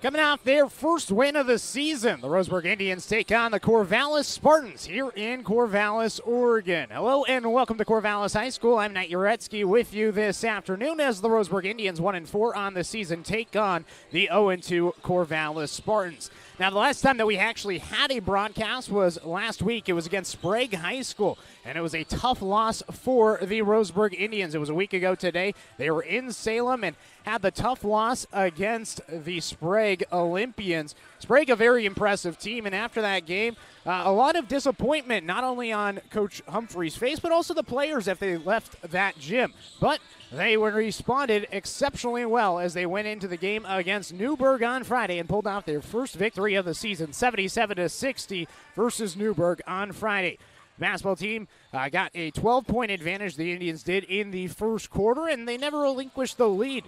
Coming off their first win of the season, the Roseburg Indians take on the Corvallis Spartans here in Corvallis, Oregon. Hello and welcome to Corvallis High School. I'm Nate Jarecki with you this afternoon as the Roseburg Indians 1-4 on the season take on the 0-2 Corvallis Spartans. Now, the last time that we actually had a broadcast was last week. It was against Sprague High School, and it was a tough loss for the Roseburg Indians. It was a week ago today. They were in Salem and had the tough loss against the Sprague Olympians. Sprague, a very impressive team, and after that game, a lot of disappointment, not only on Coach Humphrey's face, but also the players if they left that gym. But they responded exceptionally well as they went into the game against Newberg on Friday and pulled out their first victory of the season, 77-60 versus Newberg on Friday. The basketball team got a 12-point advantage, the Indians did, in the first quarter, and they never relinquished the lead.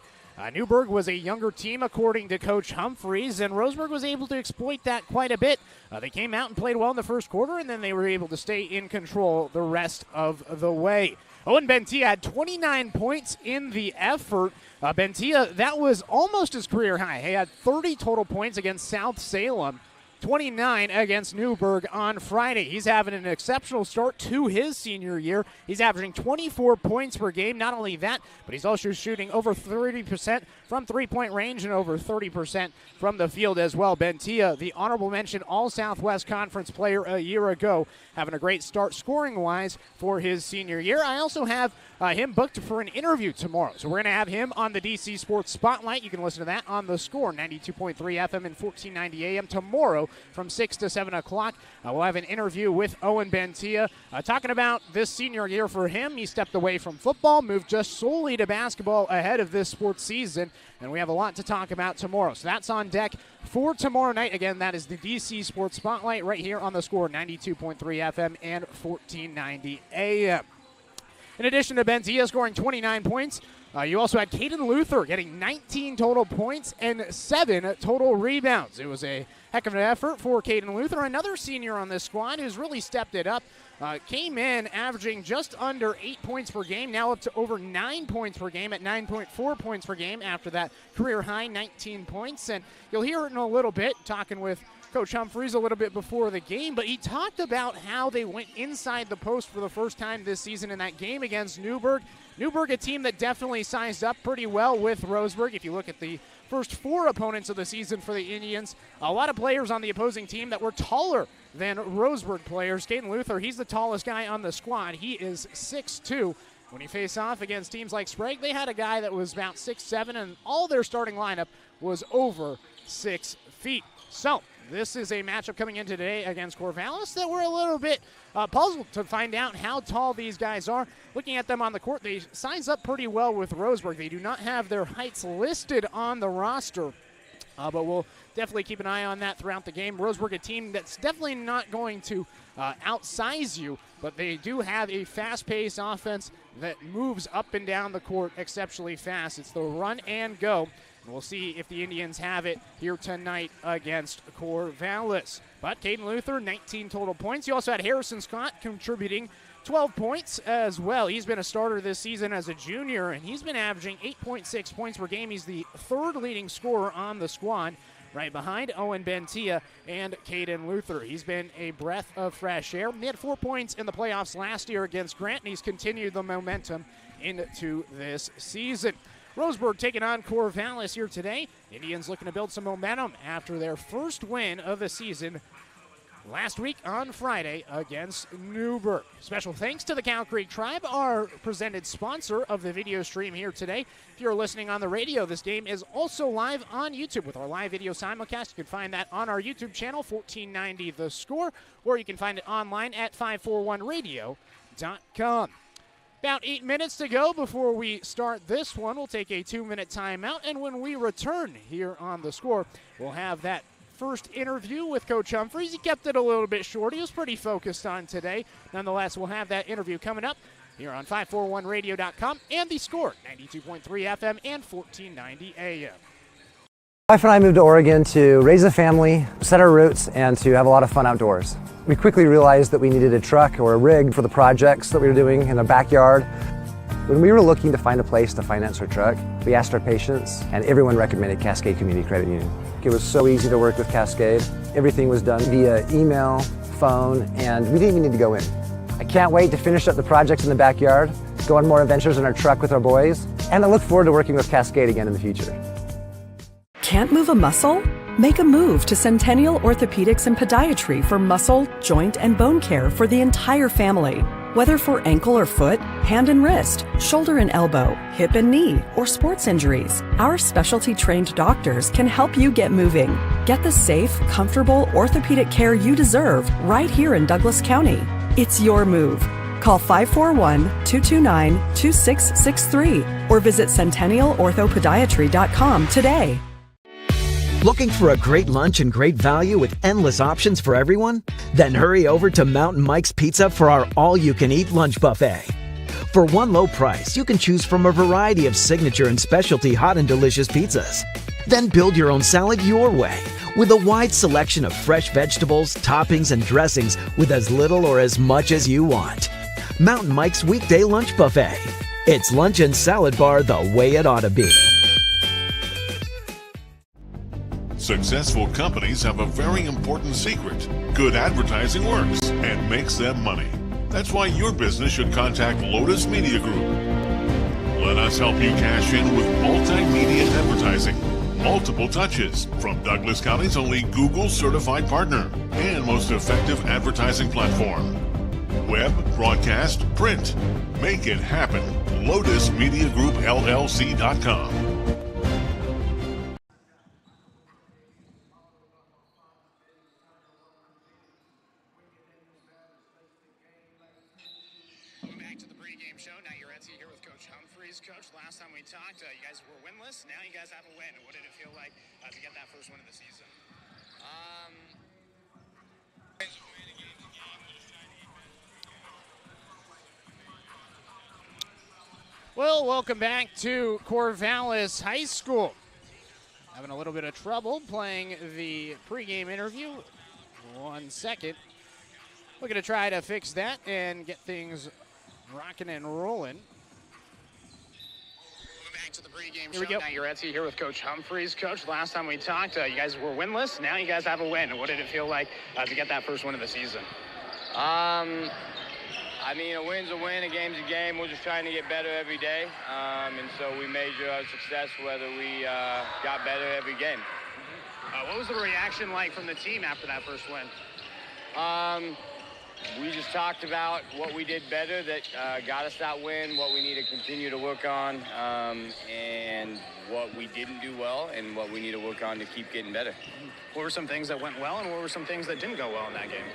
Newberg was a younger team, according to Coach Humphreys, and Roseburg was able to exploit that quite a bit. They came out and played well in the first quarter, and then they were able to stay in control the rest of the way. Owen Bentia had 29 points in the effort. Bentia, that was almost his career high. He had 30 total points against South Salem, 29 against Newberg on Friday. He's having an exceptional start to his senior year. He's averaging 24 points per game. Not only that, but he's also shooting over 30% from three-point range and over 30% from the field as well. Bentia, the honorable mention All-Southwest Conference player a year ago, having a great start scoring-wise for his senior year. I also have him booked for an interview tomorrow. So we're going to have him on the DC Sports Spotlight. You can listen to that on The Score, 92.3 FM and 1490 AM tomorrow from 6 to 7 o'clock. We'll have an interview with Owen Bentia talking about this senior year for him. He stepped away from football, moved just solely to basketball ahead of this sports season, and we have a lot to talk about tomorrow. So that's on deck for tomorrow night. Again, that is the DC Sports Spotlight right here on The Score, 92.3 FM and 1490 AM. In addition to Bentia scoring 29 points, you also had Caden Luther getting 19 total points and 7 total rebounds. It was a heck of an effort for Caden Luther, another senior on this squad who's really stepped it up. Came in averaging just under 8 points per game, now up to over 9 points per game at 9.4 points per game after that career high 19 points. And you'll hear it in a little bit, talking with Coach Humphreys a little bit before the game, but he talked about how they went inside the post for the first time this season in that game against Newberg. Newberg, a team that definitely sized up pretty well with Roseburg. If you look at the first 4 opponents of the season for the Indians, a lot of players on the opposing team that were taller than Roseburg players. Caden Luther, he's the tallest guy on the squad. He is 6'2". When he faced off against teams like Sprague, they had a guy that was about 6'7", and all their starting lineup was over 6 feet. So this is a matchup coming in today against Corvallis that we're a little bit puzzled to find out how tall these guys are. Looking at them on the court, they size up pretty well with Roseburg. They do not have their heights listed on the roster, but we'll definitely keep an eye on that throughout the game. Roseburg, a team that's definitely not going to outsize you, but they do have a fast-paced offense that moves up and down the court exceptionally fast. It's the run and go. We'll see if the Indians have it here tonight against Corvallis. But Caden Luther, 19 total points. You also had Harrison Scott contributing 12 points as well. He's been a starter this season as a junior, and he's been averaging 8.6 points per game. He's the 3rd leading scorer on the squad, right behind Owen Bentia and Caden Luther. He's been a breath of fresh air. He had 4 points in the playoffs last year against Grant, and he's continued the momentum into this season. Roseburg taking on Corvallis here today. Indians looking to build some momentum after their first win of the season last week on Friday against Newberg. Special thanks to the Cow Creek Tribe, our presented sponsor of the video stream here today. If you're listening on the radio, this game is also live on YouTube with our live video simulcast. You can find that on our YouTube channel, 1490 The Score, or you can find it online at 541radio.com. About 8 minutes to go before we start this one. We'll take a 2-minute timeout, and when we return here on The Score, we'll have that first interview with Coach Humphreys. He kept it a little bit short. He was pretty focused on today. Nonetheless, we'll have that interview coming up here on 541radio.com and The Score, 92.3 FM and 1490 AM. My wife and I moved to Oregon to raise a family, set our roots, and to have a lot of fun outdoors. We quickly realized that we needed a truck or a rig for the projects that we were doing in the backyard. When we were looking to find a place to finance our truck, we asked our patients, and everyone recommended Cascade Community Credit Union. It was so easy to work with Cascade. Everything was done via email, phone, and we didn't even need to go in. I can't wait to finish up the projects in the backyard, go on more adventures in our truck with our boys, and I look forward to working with Cascade again in the future. Can't move a muscle? Make a move to Centennial Orthopedics and Podiatry for muscle, joint, and bone care for the entire family. Whether for ankle or foot, hand and wrist, shoulder and elbow, hip and knee, or sports injuries, our specialty trained doctors can help you get moving. Get the safe, comfortable orthopedic care you deserve right here in Douglas County. It's your move. Call 541-229-2663 or visit centennialorthopodiatry.com today. Looking for a great lunch and great value with endless options for everyone? Then hurry over to Mountain Mike's Pizza for our all-you-can-eat lunch buffet. For one low price, you can choose from a variety of signature and specialty hot and delicious pizzas. Then build your own salad your way with a wide selection of fresh vegetables, toppings, and dressings with as little or as much as you want. Mountain Mike's Weekday Lunch Buffet. It's lunch and salad bar the way it ought to be. Successful companies have a very important secret. Good advertising works and makes them money. That's why your business should contact Lotus Media Group. Let us help you cash in with multimedia advertising. Multiple touches from Douglas County's only Google certified partner and most effective advertising platform. Web, broadcast, print. Make it happen. LotusMediaGroupLLC.com. Back to the pregame show. Now Jarecki here with Coach Humphreys. Coach, last time we talked, you guys were winless. Now you guys have a win. What did it feel like to get that first win of the season? Well, welcome back to Corvallis High School. Having a little bit of trouble playing the pregame interview. 1 second. We're going to try to fix that and get things rocking and rolling. Welcome back to the pregame show. Now Jarecki here with Coach Humphreys. Coach, last time we talked, you guys were winless. Now you guys have a win. What did it feel like to get that first win of the season? I mean, a win's a win, a game's a game. We're just trying to get better every day. And so we measure our success whether we got better every game. What was the reaction like from the team after that first win? We just talked about what we did better that got us that win, what we need to continue to work on, and what we didn't do well, and what we need to work on to keep getting better. What were some things that went well, and what were some things that didn't go well in that game?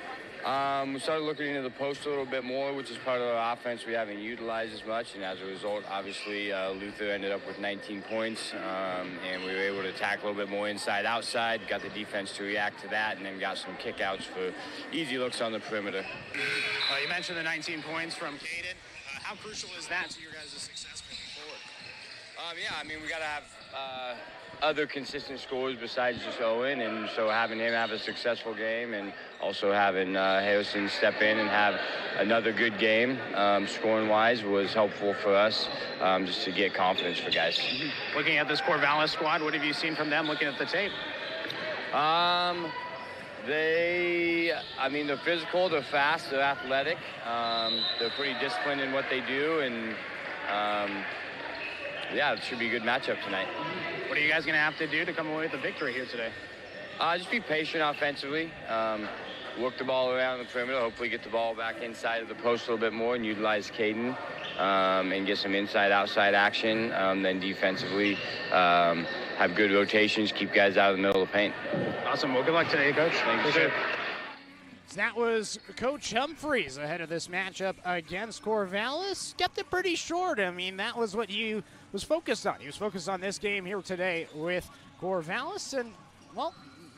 We started looking into the post a little bit more, which is part of our offense we haven't utilized as much, and as a result, obviously, Luther ended up with 19 points, and we were able to tackle a little bit more inside-outside, got the defense to react to that, and then got some kickouts for easy looks on the perimeter. You mentioned the 19 points from Caden. How crucial is that to your guys' success moving forward? Yeah, I mean, we got to have other consistent scores besides just Owen, and so having him have a successful game and also having Harrison step in and have another good game scoring-wise was helpful for us just to get confidence for guys. Looking at this Corvallis squad, what have you seen from them looking at the tape? They're physical, they're fast, they're athletic, they're pretty disciplined in what they do, and yeah, it should be a good matchup tonight. What are you guys going to have to do to come away with a victory here today? Just be patient offensively, work the ball around the perimeter, hopefully get the ball back inside of the post a little bit more and utilize Caden and get some inside-outside action. Then defensively, have good rotations, keep guys out of the middle of the paint. Awesome. Well, good luck today, Coach. Thank you, sir. That was Coach Humphreys ahead of this matchup against Corvallis. Kept it pretty short. I mean, that was what he was focused on. He was focused on this game here today with Corvallis, and, well,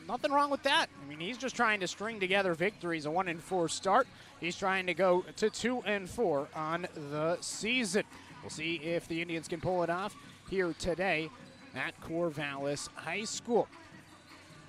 nothing wrong with that. I mean, he's just trying to string together victories, a 1-4 start. He's trying to go to 2-4 on the season. We'll see if the Indians can pull it off here today at Corvallis High School.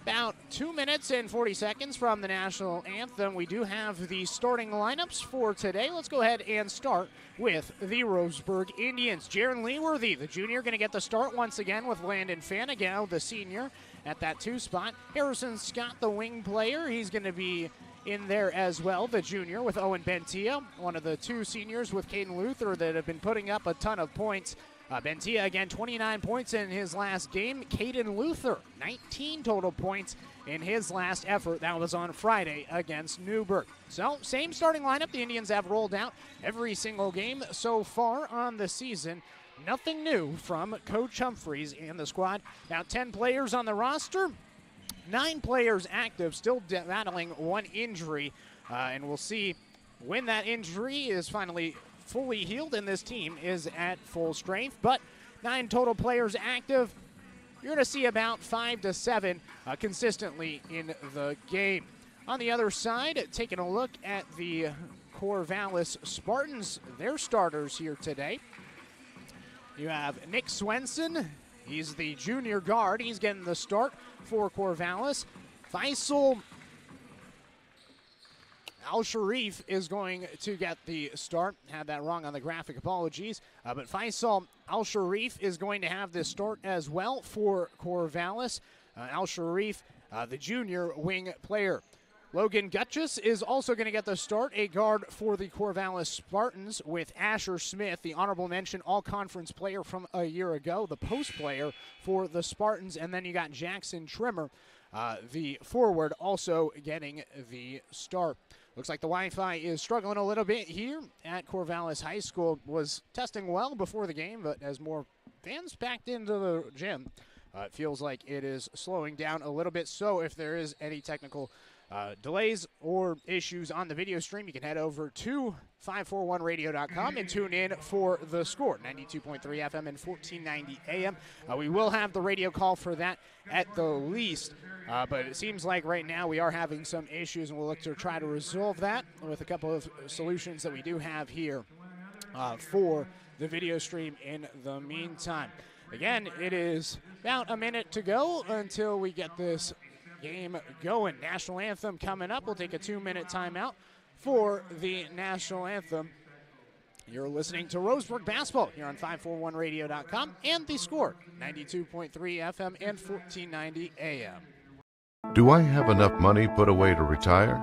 About 2 minutes and 40 seconds from the national anthem. We do have the starting lineups for today. Let's go ahead and start with the Roseburg Indians. Jaron Leeworthy, the junior, going to get the start once again with Landon Fanigal, the senior, at that 2 spot. Harrison Scott, the wing player, he's going to be in there as well, the junior, with Owen Bentia, one of the 2 seniors with Caden Luther that have been putting up a ton of points. Bentia, again, 29 points in his last game. Caden Luther, 19 total points in his last effort. That was on Friday against Newberg. So, same starting lineup the Indians have rolled out every single game so far on the season. Nothing new from Coach Humphreys and the squad. Now 10 players on the roster, 9 players active, still battling one injury. And we'll see when that injury is finally fully healed and this team is at full strength. But 9 total players active. You're going to see about 5 to 7 consistently in the game. On the other side, taking a look at the Corvallis Spartans, their starters here today. You have Nick Swenson. He's the junior guard. He's getting the start for Corvallis. Faisal Al-Sharif is going to get the start. Had that wrong on the graphic, apologies. But Faisal Al-Sharif is going to have this start as well for Corvallis. Al-Sharif, the junior wing player. Logan Gutchess is also going to get the start, a guard for the Corvallis Spartans, with Asher Smith, the honorable mention all-conference player from a year ago, the post player for the Spartans. And then you got Jackson Trimmer, the forward, also getting the start. Looks like the Wi-Fi is struggling a little bit here at Corvallis High School. Was testing well before the game, but as more fans packed into the gym, it feels like it is slowing down a little bit. So if there is any technical delays or issues on the video stream, you can head over to 541radio.com and tune in for the score. 92.3 FM and 1490 AM. We will have the radio call for that at the least, but it seems like right now we are having some issues, and we'll look to try to resolve that with a couple of solutions that we do have here for the video stream in the meantime. Again, it is about a minute to go until we get this game going. National anthem coming up. We'll take a 2-minute timeout for the national anthem. You're listening to Roseburg basketball here on 541radio.com and the score, 92.3 FM and 1490 AM. Do I have enough money put away to retire?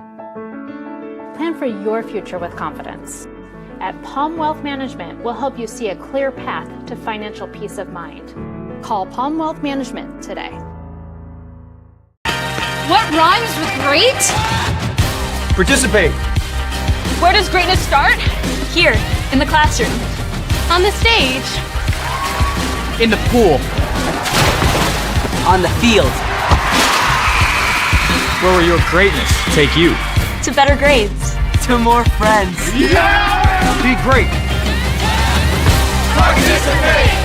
Plan for your future with confidence. At Palm Wealth Management, we'll help you see a clear path to financial peace of mind. Call Palm Wealth Management today. What rhymes with great? Participate. Where does greatness start? Here, in the classroom. On the stage. In the pool. On the field. Where will your greatness take you? To better grades. To more friends. Yeah! Be great. Participate!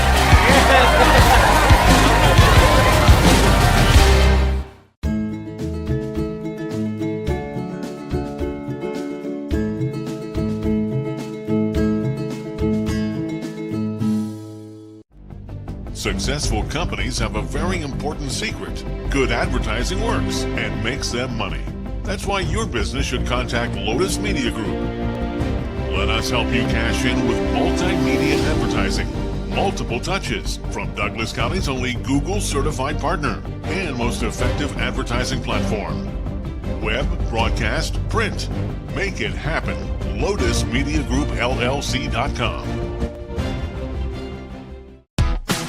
Successful companies have a very important secret. Good advertising works and makes them money. That's why your business should contact Lotus Media Group. Let us help you cash in with multimedia advertising. Multiple touches from Douglas County's only Google certified partner and most effective advertising platform. Web, broadcast, print. Make it happen. LotusMediaGroupLLC.com.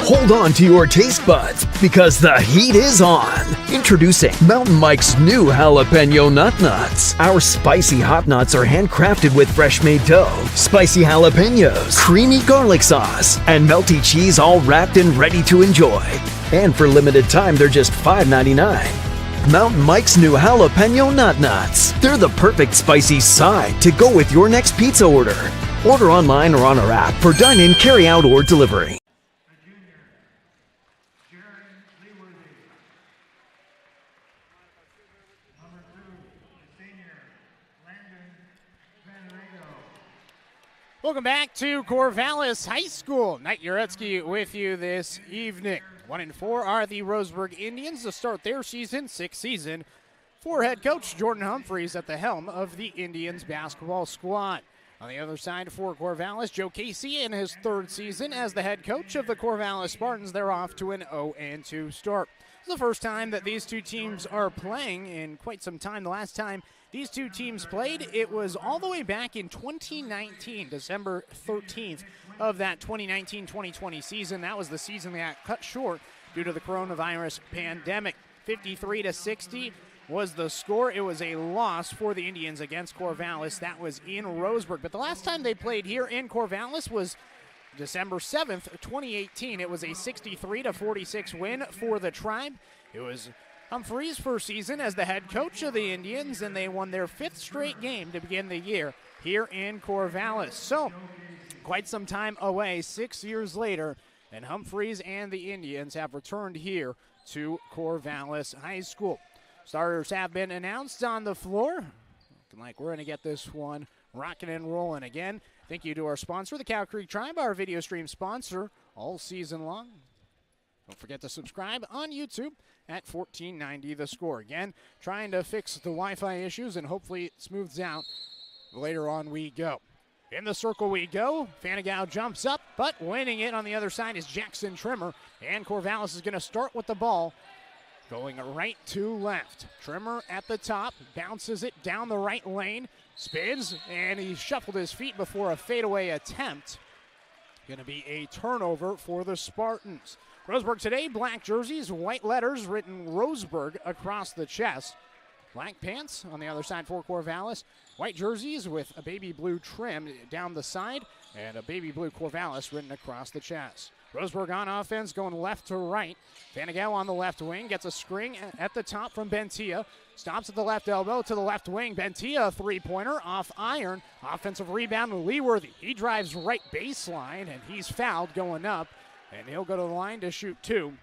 Hold on to your taste buds because the heat is on. Introducing Mountain Mike's new jalapeno nut nuts. Our spicy hot nuts are handcrafted with fresh made dough, spicy jalapenos, creamy garlic sauce, and melty cheese, all wrapped and ready to enjoy. And for limited time, they're just $5.99. Mountain Mike's new jalapeno nut nuts. They're the perfect spicy side to go with your next pizza order. Order online or on our app for dine-in, carry-out, or delivery. Welcome back to Corvallis High School. Knight Jarecki with you this evening. 1-4 are the Roseburg Indians to start their season, sixth season, for head coach Jordan Humphreys at the helm of the Indians basketball squad. On the other side for Corvallis, Joe Casey in his third season as the head coach of the Corvallis Spartans. They're off to an 0-2 start. It's the first time that these two teams are playing in quite some time. The last time these two teams played, it was all the way back in 2019, December 13th of that 2019-2020 season. That was the season that got cut short due to the coronavirus pandemic. 53-60 was the score. It was a loss for the Indians against Corvallis. That was in Roseburg. But the last time they played here in Corvallis was December 7th, 2018. It was a 63-46 win for the Tribe. It was Humphreys' first season as the head coach of the Indians, and they won their fifth straight game to begin the year here in Corvallis. So, quite some time away, 6 years later, and Humphreys and the Indians have returned here to Corvallis High School. Starters have been announced on the floor. Looking like we're going to get this one rocking and rolling again. Thank you to our sponsor, the Cow Creek Tribe, our video stream sponsor all season long. Don't forget to subscribe on YouTube at 1490 The Score. Again, trying to fix the Wi-Fi issues, and hopefully it smooths out. Later on we go. In the circle we go. Fanagau jumps up, but winning it on the other side is Jackson Trimmer. And Corvallis is going to start with the ball going right to left. Trimmer at the top, bounces it down the right lane, spins, and he shuffled his feet before a fadeaway attempt. Going to be a turnover for the Spartans. Roseburg today, black jerseys, white letters written Roseburg across the chest. Black pants on the other side for Corvallis. White jerseys with a baby blue trim down the side and a baby blue Corvallis written across the chest. Roseburg on offense going left to right. Fanagau on the left wing gets a screen at the top from Bentia. Stops at the left elbow to the left wing. Bentia, a three-pointer off iron. Offensive rebound to Leeworthy. He drives right baseline, and he's fouled going up, and he'll go to the line to shoot two.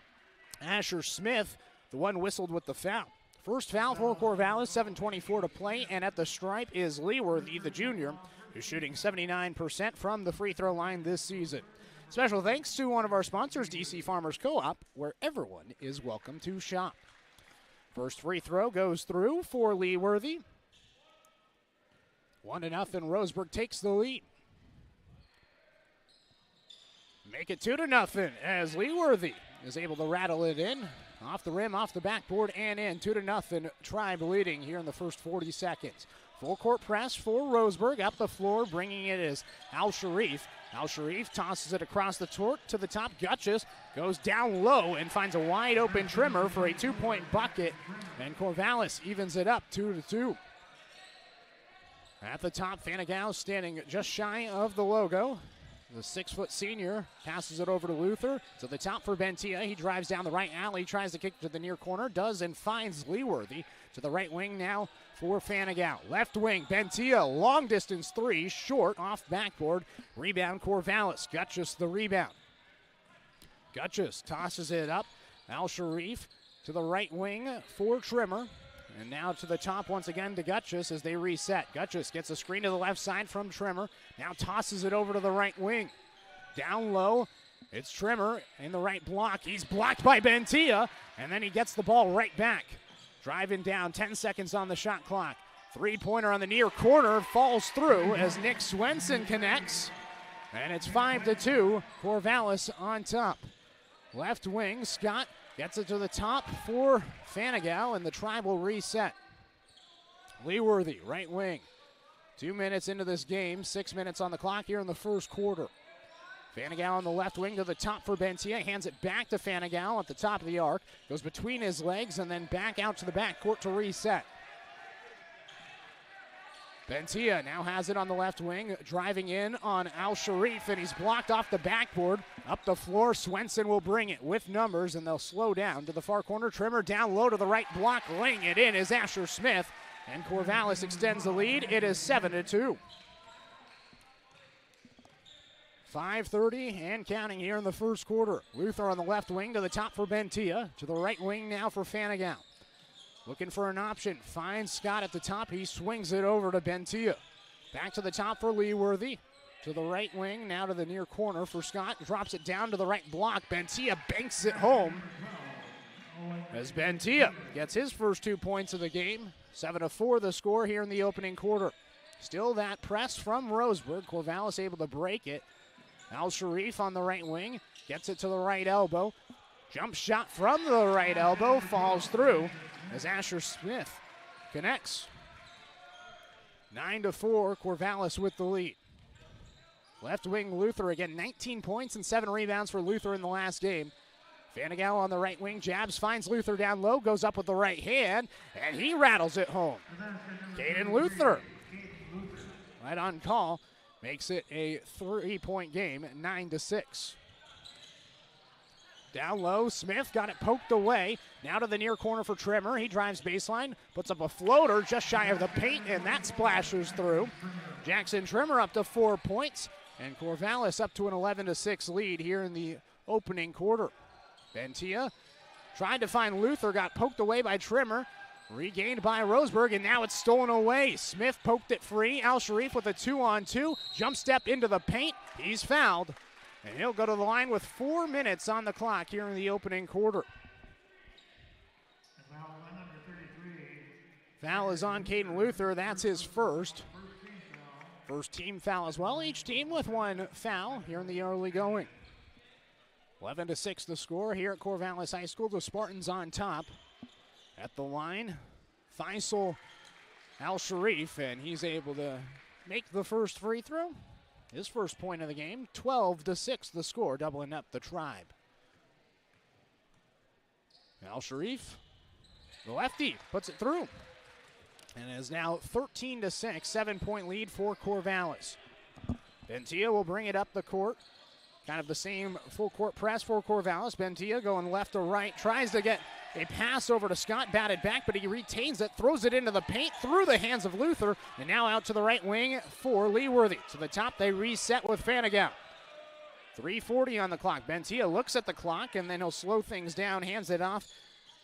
Asher Smith, the one whistled with the foul. First foul for Corvallis, 7:24 to play, and at the stripe is Leeworthy, the junior, who's shooting 79% from the free throw line this season. Special thanks to one of our sponsors, DC Farmers Co-op, where everyone is welcome to shop. First free throw goes through for Leeworthy. 1-0, Roseburg takes the lead. Make it 2-0 as Leeworthy is able to rattle it in. Off the rim, off the backboard, and in. 2-0, Tribe leading here in the first 40 seconds. Full court press for Roseburg. Up the floor, bringing it is Al-Sharif. Al-Sharif tosses it across the court to the top. Gutches goes down low and finds a wide open Trimmer for a 2-point bucket. And Corvallis evens it up 2-2. At the top, Fanagau standing just shy of the logo. The 6-foot senior passes it over to Luther. To the top for Bentia. He drives down the right alley, tries to kick to the near corner, does and finds Leeworthy. To the right wing now for Fanagau. Left wing, Bentia, long distance three, short, off backboard. Rebound, Corvallis. Gutches the rebound. Gutches tosses it up. Al-Sharif to the right wing for Trimmer. And now to the top once again to Gutches as they reset. Gutches gets a screen to the left side from Trimmer. Now tosses it over to the right wing. Down low, it's Trimmer in the right block. He's blocked by Bentia, and then he gets the ball right back. Driving down, 10 seconds on the shot clock. Three-pointer on the near corner falls through as Nick Swenson connects. And it's 5-2, Corvallis on top. Left wing, Scott gets it to the top for Fanagau, and the Tribe will reset. Leeworthy, right wing. 2 minutes into this game, 6 minutes on the clock here in the first quarter. Fanagau on the left wing to the top for Bentia, hands it back to Fanagau at the top of the arc, goes between his legs and then back out to the backcourt to reset. Bentia now has it on the left wing, driving in on Al-Sharif, and he's blocked off the backboard. Up the floor, Swenson will bring it with numbers, and they'll slow down to the far corner. Trimmer down low to the right block, laying it in is Asher Smith, and Corvallis extends the lead. It is 7-2. 5:30 and counting here in the first quarter. Luther on the left wing to the top for Bentia, to the right wing now for Fanagau. Looking for an option, finds Scott at the top. He swings it over to Bentia. Back to the top for Leeworthy. to the right wing, now to the near corner for Scott. Drops it down to the right block. Bentia banks it home as Bentia gets his first 2 points of the game. 7-4 the score here in the opening quarter. Still that press from Roseburg. Corvallis able to break it. Al Sharif on the right wing. Gets it to the right elbow. Jump shot from the right elbow. Falls through as Asher Smith connects. 9-4, Corvallis with the lead. Left wing Luther again, 19 points and 7 rebounds for Luther in the last game. Fanigal on the right wing, jabs, finds Luther down low, goes up with the right hand, and he rattles it home. Caden Luther, right on call, makes it a 3-point game, 9-6. Down low, Smith got it poked away. Now to the near corner for Trimmer. He drives baseline, puts up a floater just shy of the paint, and that splashes through. Jackson Trimmer up to 4 points, and Corvallis up to an 11-6 lead here in the opening quarter. Bentia tried to find Luther, got poked away by Trimmer. Regained by Roseburg, and now it's stolen away. Smith poked it free. Al Sharif with a 2-on-2. Jump step into the paint. He's fouled. And he'll go to the line with 4 minutes on the clock here in the opening quarter. Foul is on Caden Luther. That's his first. First team foul as well. Each team with 1 foul here in the early going. 11-6 the score here at Corvallis High School. The Spartans on top. At the line, Faisal Al Sharif, and he's able to make the first free throw. His first point of the game, 12-6 the score, doubling up the Tribe. Al Sharif, the lefty, puts it through. And it is now 13-6, 7-point lead for Corvallis. Bentia will bring it up the court. Kind of the same full court press for Corvallis. Bentia going left to right, tries to get a pass over to Scott, batted back, but he retains it, throws it into the paint, through the hands of Luther, and now out to the right wing for Leeworthy. To the top, they reset with Fanigal. 3:40 on the clock. Bentia looks at the clock, and then he'll slow things down, hands it off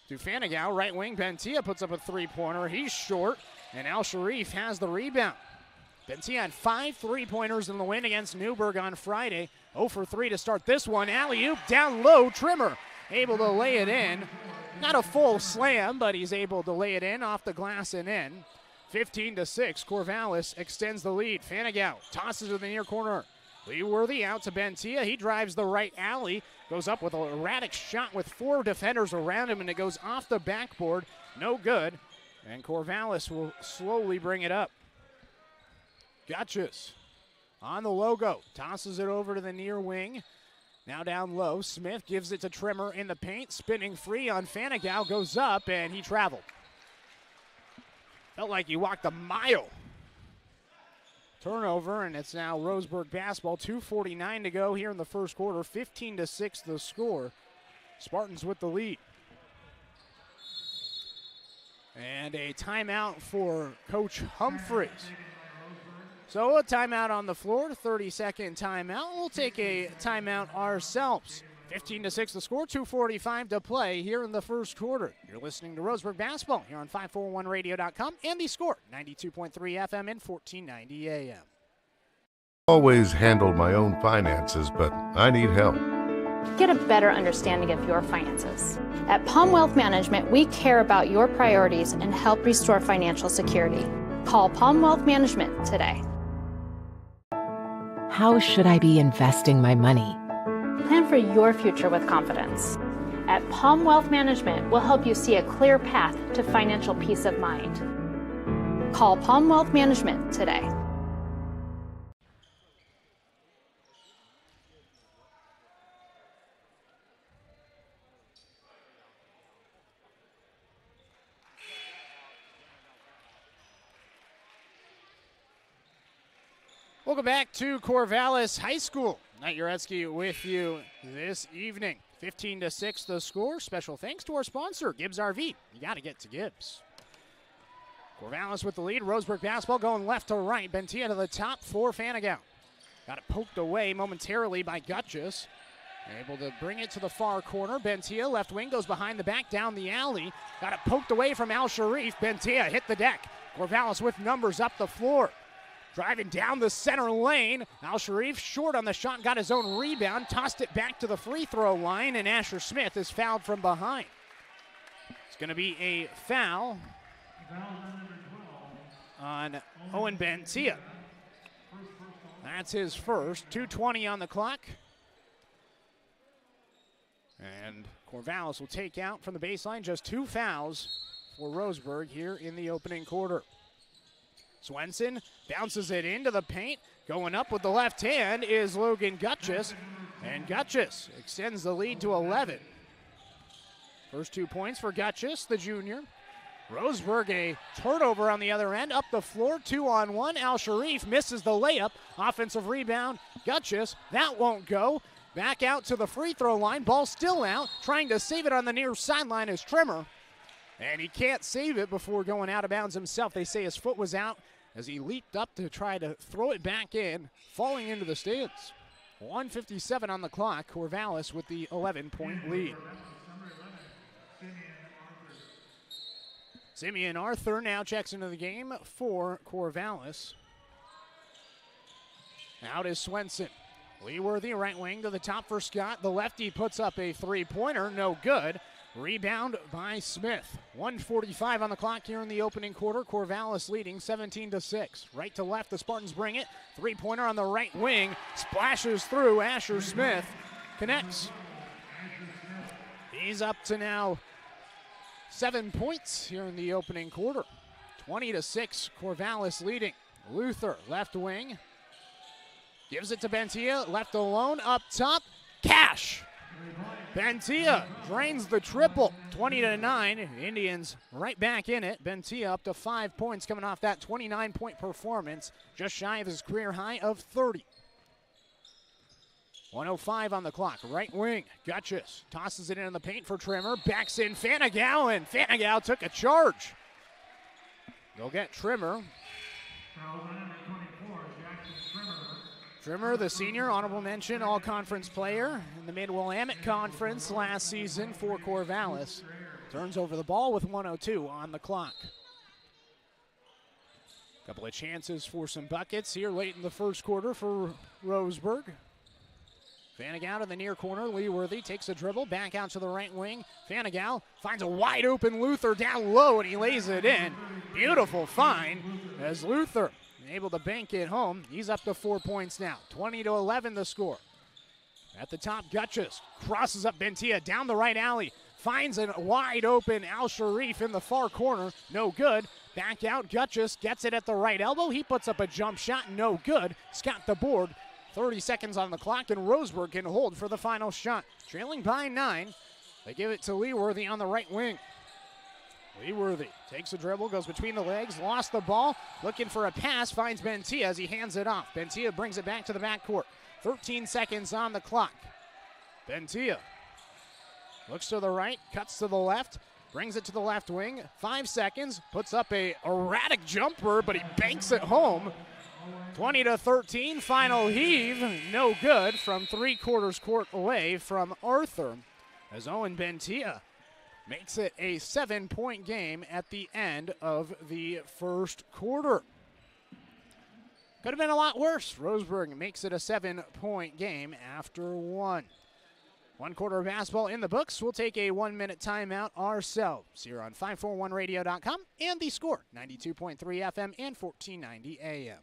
to Fanigal. Right wing, Bentia puts up a three-pointer. He's short, and Al Sharif has the rebound. Bentia had 5 3-pointers in the win against Newberg on Friday. 0 for 3 to start this one. Alley-oop down low. Trimmer able to lay it in. Not a full slam, but he's able to lay it in off the glass and in. 15-6. Corvallis extends the lead. Fanigal tosses to the near corner. Leeworthy out to Bentia. He drives the right alley. Goes up with an erratic shot with 4 defenders around him, and it goes off the backboard. No good. And Corvallis will slowly bring it up. Gutches on the logo. Tosses it over to the near wing. Now down low. Smith gives it to Trimmer in the paint. Spinning free on Fanigal. Goes up, and he traveled. Felt like he walked a mile. Turnover, and it's now Roseburg basketball. 2:49 to go here in the first quarter. 15-6 the score. Spartans with the lead. And a timeout for Coach Humphreys. So a timeout on the floor, 30-second timeout. We'll take a timeout ourselves. 15-6 the score, 2:45 to play here in the first quarter. You're listening to Roseburg basketball here on 541radio.com and the Score, 92.3 FM and 1490 AM. Always handled my own finances, but I need help. Get a better understanding of your finances. At Palm Wealth Management, we care about your priorities and help restore financial security. Call Palm Wealth Management today. How should I be investing my money? Plan for your future with confidence. At Palm Wealth Management, we'll help you see a clear path to financial peace of mind. Call Palm Wealth Management today. Welcome back to Corvallis High School. Knight Jarecki with you this evening. 15-6 the score. Special thanks to our sponsor, Gibbs RV. You got to get to Gibbs. Corvallis with the lead. Roseburg basketball going left to right. Bentia to the top for Fanigal. Got it poked away momentarily by Gutches. Able to bring it to the far corner. Bentia, left wing, goes behind the back, down the alley. Got it poked away from Al Sharif. Bentia hit the deck. Corvallis with numbers up the floor. Driving down the center lane. Al-Sharif short on the shot, got his own rebound, tossed it back to the free throw line, and Asher Smith is fouled from behind. It's going to be a foul on Owen Bentia. That's his first. 2:20 on the clock. And Corvallis will take out from the baseline. Just 2 fouls for Roseburg here in the opening quarter. Swenson bounces it into the paint. Going up with the left hand is Logan Gutchess. And Gutchess extends the lead to 11. First 2 points for Gutchess, the junior. Roseburg, a turnover on the other end. Up the floor, 2-on-1. Al-Sharif misses the layup. Offensive rebound, Gutchess. That won't go. Back out to the free throw line. Ball still out. Trying to save it on the near sideline is Trimmer. And he can't save it before going out of bounds himself. They say his foot was out as he leaped up to try to throw it back in, falling into the stands. 1:57 on the clock. Corvallis with the 11-point lead. Simeon Arthur now checks into the game for Corvallis. Out is Swenson. Leeworthy, right wing to the top for Scott. The lefty puts up a three-pointer, no good. Rebound by Smith. 1:45 on the clock here in the opening quarter. Corvallis leading 17-6. Right to left, the Spartans bring it. Three-pointer on the right wing. Splashes through. Asher Smith connects. He's up to now 7 points here in the opening quarter. 20-6, Corvallis leading. Luther, left wing. Gives it to Bentia, left alone, up top. Cash! Bentia drains the triple, 20-9. Indians right back in it. Bentia up to 5 points coming off that 29-point performance, just shy of his career high of 30. 1:05 on the clock, right wing. Gutchess tosses it in the paint for Trimmer, backs in Fanigal, and Fanigal took a charge. They'll get Trimmer. Trimmer, the senior, honorable mention, all-conference player in the Mid-Willamette Conference last season for Corvallis. Turns over the ball with 1:02 on the clock. Couple of chances for some buckets here late in the first quarter for Roseburg. Fanigal in the near corner. Leeworthy takes a dribble, back out to the right wing. Fanigal finds a wide open Luther down low, and he lays it in. Beautiful find as Luther able to bank it home. He's up to 4 points now. 20-11 the score. At the top, Gutchess crosses up Bentia down the right alley. Finds a wide open Al-Sharif in the far corner. No good. Back out, Gutchess gets it at the right elbow. He puts up a jump shot. No good. Scott the board. 30 seconds on the clock, and Roseburg can hold for the final shot. Trailing by 9. They give it to Leeworthy on the right wing. Leeworthy takes a dribble, goes between the legs, lost the ball, looking for a pass, finds Bentia as he hands it off. Bentia brings it back to the backcourt. 13 seconds on the clock. Bentia looks to the right, cuts to the left, brings it to the left wing. 5 seconds, puts up a erratic jumper, but he banks it home. 20-13, final heave, no good from 3/4 court away from Arthur as Owen Bentia makes it a 7-point game at the end of the first quarter. Could have been a lot worse. Roseburg makes it a 7-point game after 1. 1 quarter of basketball in the books. We'll take a 1-minute timeout ourselves here on 541radio.com and The Score, 92.3 FM and 1490 AM.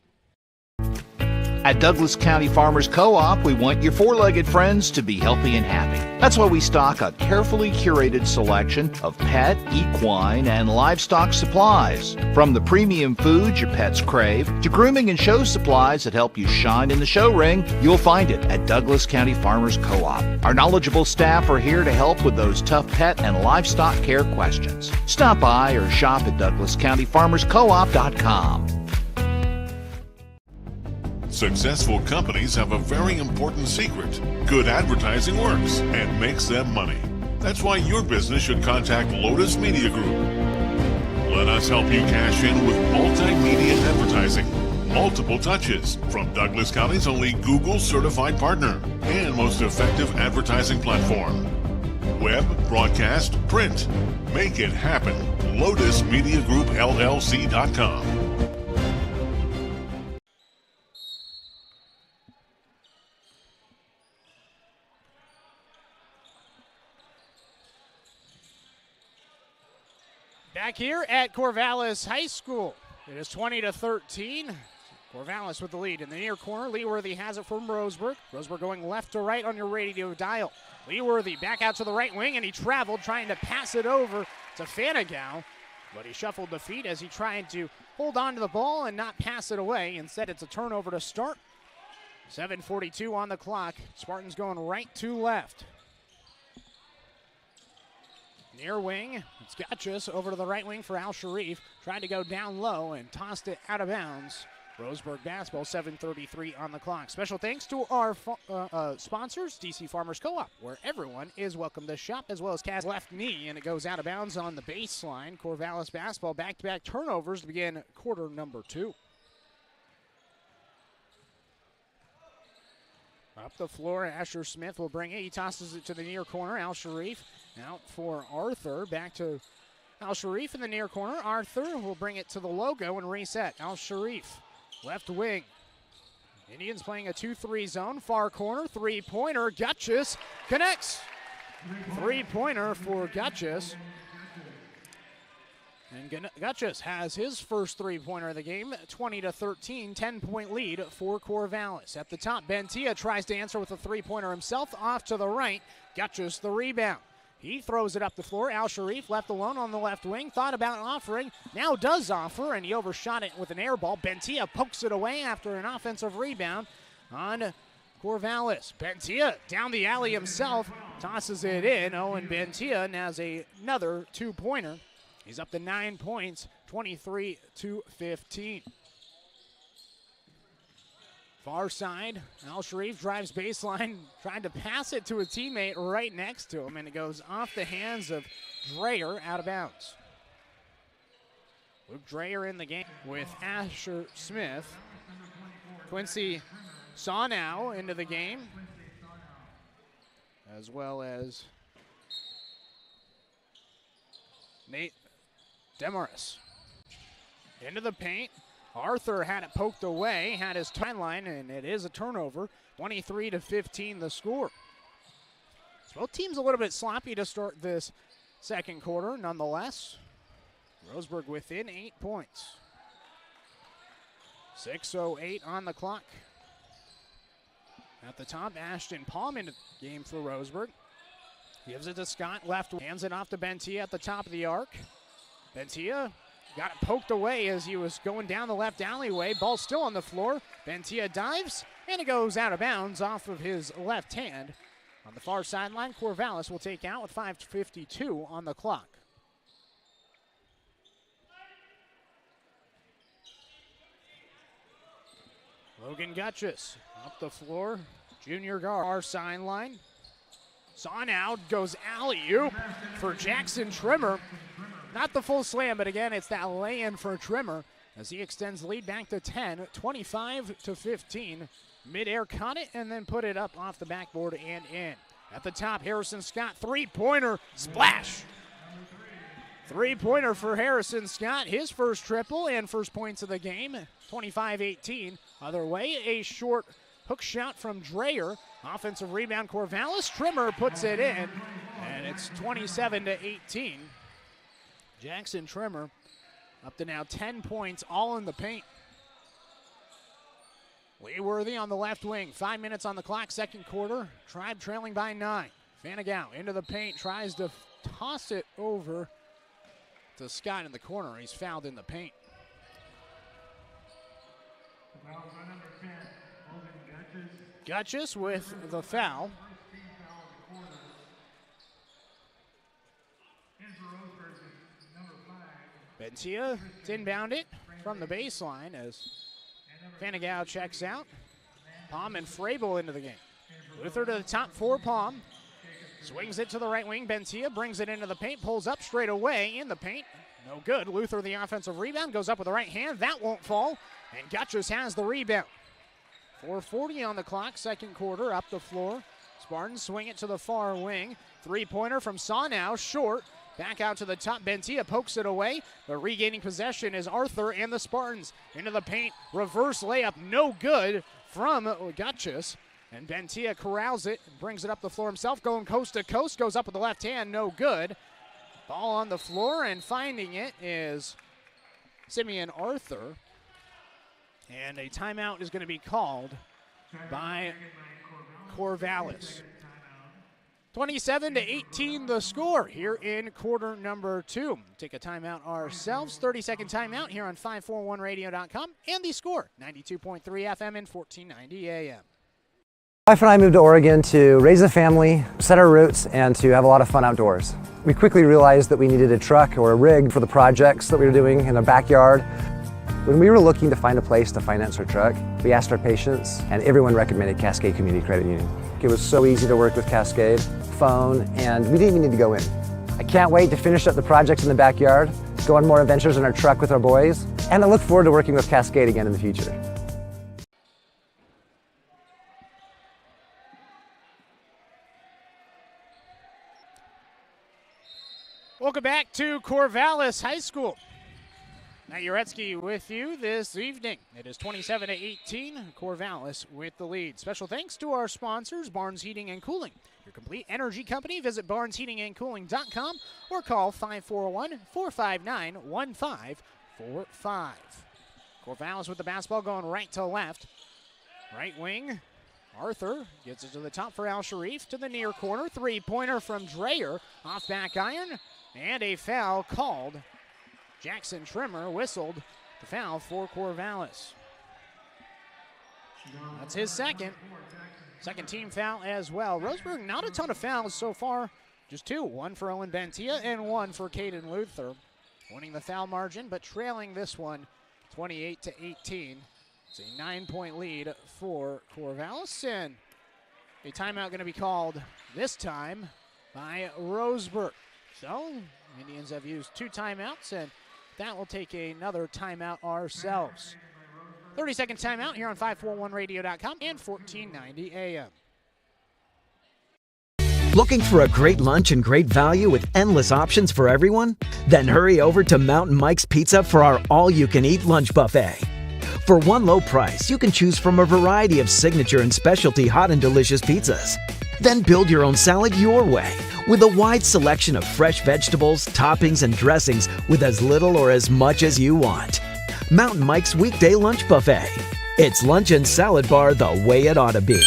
At Douglas County Farmers Co-op, we want your four-legged friends to be healthy and happy. That's why we stock a carefully curated selection of pet, equine, and livestock supplies. From the premium foods your pets crave to grooming and show supplies that help you shine in the show ring, you'll find it at Douglas County Farmers Co-op. Our knowledgeable staff are here to help with those tough pet and livestock care questions. Stop by or shop at DouglasCountyFarmersCoop.com. Successful companies have a very important secret. Good advertising works and makes them money. That's why your business should contact Lotus Media Group. Let us help you cash in with multimedia advertising. Multiple touches from Douglas County's only Google certified partner and most effective advertising platform. Web, broadcast, print. Make it happen. LotusMediaGroupLLC.com. Back here at Corvallis High School, it is 20-13. Corvallis with the lead in the near corner. Leeworthy has it from Roseburg. Roseburg going left to right on your radio dial. Leeworthy back out to the right wing, and he traveled trying to pass it over to Fanagau, but he shuffled the feet as he tried to hold on to the ball and not pass it away. Instead, it's a turnover to start. 7:42 on the clock. Spartans going right to left. Near wing, it's Gutchess over to the right wing for Al Sharif. Tried to go down low and tossed it out of bounds. Roseburg basketball, 7:33 on the clock. Special thanks to our sponsors, DC Farmers Co-op, where everyone is welcome to shop, as well as Kaz left knee, and it goes out of bounds on the baseline. Corvallis basketball, back-to-back turnovers to begin quarter number 2. Up the floor, Asher Smith will bring it. He tosses it to the near corner. Al Sharif out for Arthur. Back to Al Sharif in the near corner. Arthur will bring it to the logo and reset. Al Sharif, left wing. Indians playing a 2-3 zone. Far corner, three-pointer. Gutchess connects. Three-pointer for Gutchess. And Gutchess has his first three-pointer of the game, 20-13, 10-point lead for Corvallis. At the top, Bentia tries to answer with a three-pointer himself, off to the right. Gutchess the rebound. He throws it up the floor. Al Sharif left alone on the left wing, thought about offering, now does offer, and he overshot it with an air ball. Bentia pokes it away after an offensive rebound on Corvallis. Bentia down the alley himself, tosses it in. Owen Bentia has another two-pointer. He's up to 9 points, 23-15. Far side, Al Sharif drives baseline, trying to pass it to a teammate right next to him, and it goes off the hands of Dreyer, out of bounds. Luke Dreyer in the game with Asher Smith. Quincy Sonau into the game, as well as Nate Demaris. Into the paint. Arthur had it poked away, had his timeline, and it is a turnover. 23-15 the score. So both teams a little bit sloppy to start this second quarter. Nonetheless, Roseburg within 8 points. 6:08 on the clock. At the top, Ashton Palm into the game for Roseburg. Gives it to Scott, left, hands it off to Bentia at the top of the arc. Bentia got it poked away as he was going down the left alleyway. Ball still on the floor. Bentia dives, and it goes out of bounds off of his left hand. On the far sideline, Corvallis will take out with 5:52 on the clock. Logan Gutchess up the floor. Junior guard, far sideline. Sonau goes alley-oop for Jackson Trimmer. Not the full slam, but again, it's that lay-in for Trimmer as he extends the lead back to 10, 25-15. Mid-air caught it and then put it up off the backboard and in. At the top, Harrison Scott, three-pointer, splash. Three-pointer for Harrison Scott, his first triple and first points of the game, 25-18. Other way, a short hook shot from Dreyer. Offensive rebound, Corvallis. Trimmer puts it in, and it's 27-18. Jackson Trimmer up to now 10 points, all in the paint. Leeworthy on the left wing, 5 minutes on the clock, second quarter. Tribe trailing by 9. Fanagau into the paint, tries to toss it over to Scott in the corner. He's fouled in the paint. Gutchess with the foul. Bentia inbound it from the baseline as Fanagau checks out. Palm and Frabel into the game. Luther to the top for Palm. Swings it to the right wing. Bentia brings it into the paint, pulls up straight away in the paint. No good. Luther, the offensive rebound, goes up with the right hand. That won't fall. And Gutchess has the rebound. 4:40 on the clock, second quarter, up the floor. Spartans swing it to the far wing. Three-pointer from Sonau, short. Back out to the top. Bentia pokes it away, but regaining possession is Arthur and the Spartans. Into the paint, reverse layup, no good from Gutchess. And Bentia corrals it, brings it up the floor himself, going coast to coast, goes up with the left hand, no good. Ball on the floor, and finding it is Simeon Arthur. And a timeout is going to be called by Corvallis. 27-18 the score here in quarter number 2. Take a timeout ourselves. 30-second timeout here on 541radio.com. And the score, 92.3 FM and 1490 AM. My wife and I moved to Oregon to raise a family, set our roots, and to have a lot of fun outdoors. We quickly realized that we needed a truck or a rig for the projects that we were doing in the backyard. When we were looking to find a place to finance our truck, we asked our patients, and everyone recommended Cascade Community Credit Union. It was so easy to work with Cascade, phone, and we didn't even need to go in. I can't wait to finish up the projects in the backyard, go on more adventures in our truck with our boys, and I look forward to working with Cascade again in the future. Welcome back to Corvallis High School. Matt Jarecki with you this evening. It is 27-18, Corvallis with the lead. Special thanks to our sponsors, Barnes Heating and Cooling, your complete energy company. Visit barnesheatingandcooling.com or call 541-459-1545. Corvallis with the basketball going right to left. Right wing, Arthur gets it to the top for Al Sharif to the near corner. Three-pointer from Dreyer, off back iron, and a foul called. Jackson Trimmer whistled the foul for Corvallis. That's his second team foul as well. Roseburg, not a ton of fouls so far, just two. One for Owen Bentia and one for Caden Luther. Winning the foul margin, but trailing this one 28-18. It's a 9-point lead for Corvallis, and a timeout going to be called this time by Roseburg. So, Indians have used 2 timeouts, and that will take another timeout ourselves. 30-second timeout here on 541radio.com and 1490 AM. Looking for a great lunch and great value with endless options for everyone? Then hurry over to Mountain Mike's Pizza for our all-you-can-eat lunch buffet. For one low price, you can choose from a variety of signature and specialty hot and delicious pizzas. Then build your own salad your way with a wide selection of fresh vegetables, toppings, and dressings with as little or as much as you want. Mountain Mike's Weekday Lunch Buffet. It's lunch and salad bar the way it ought to be.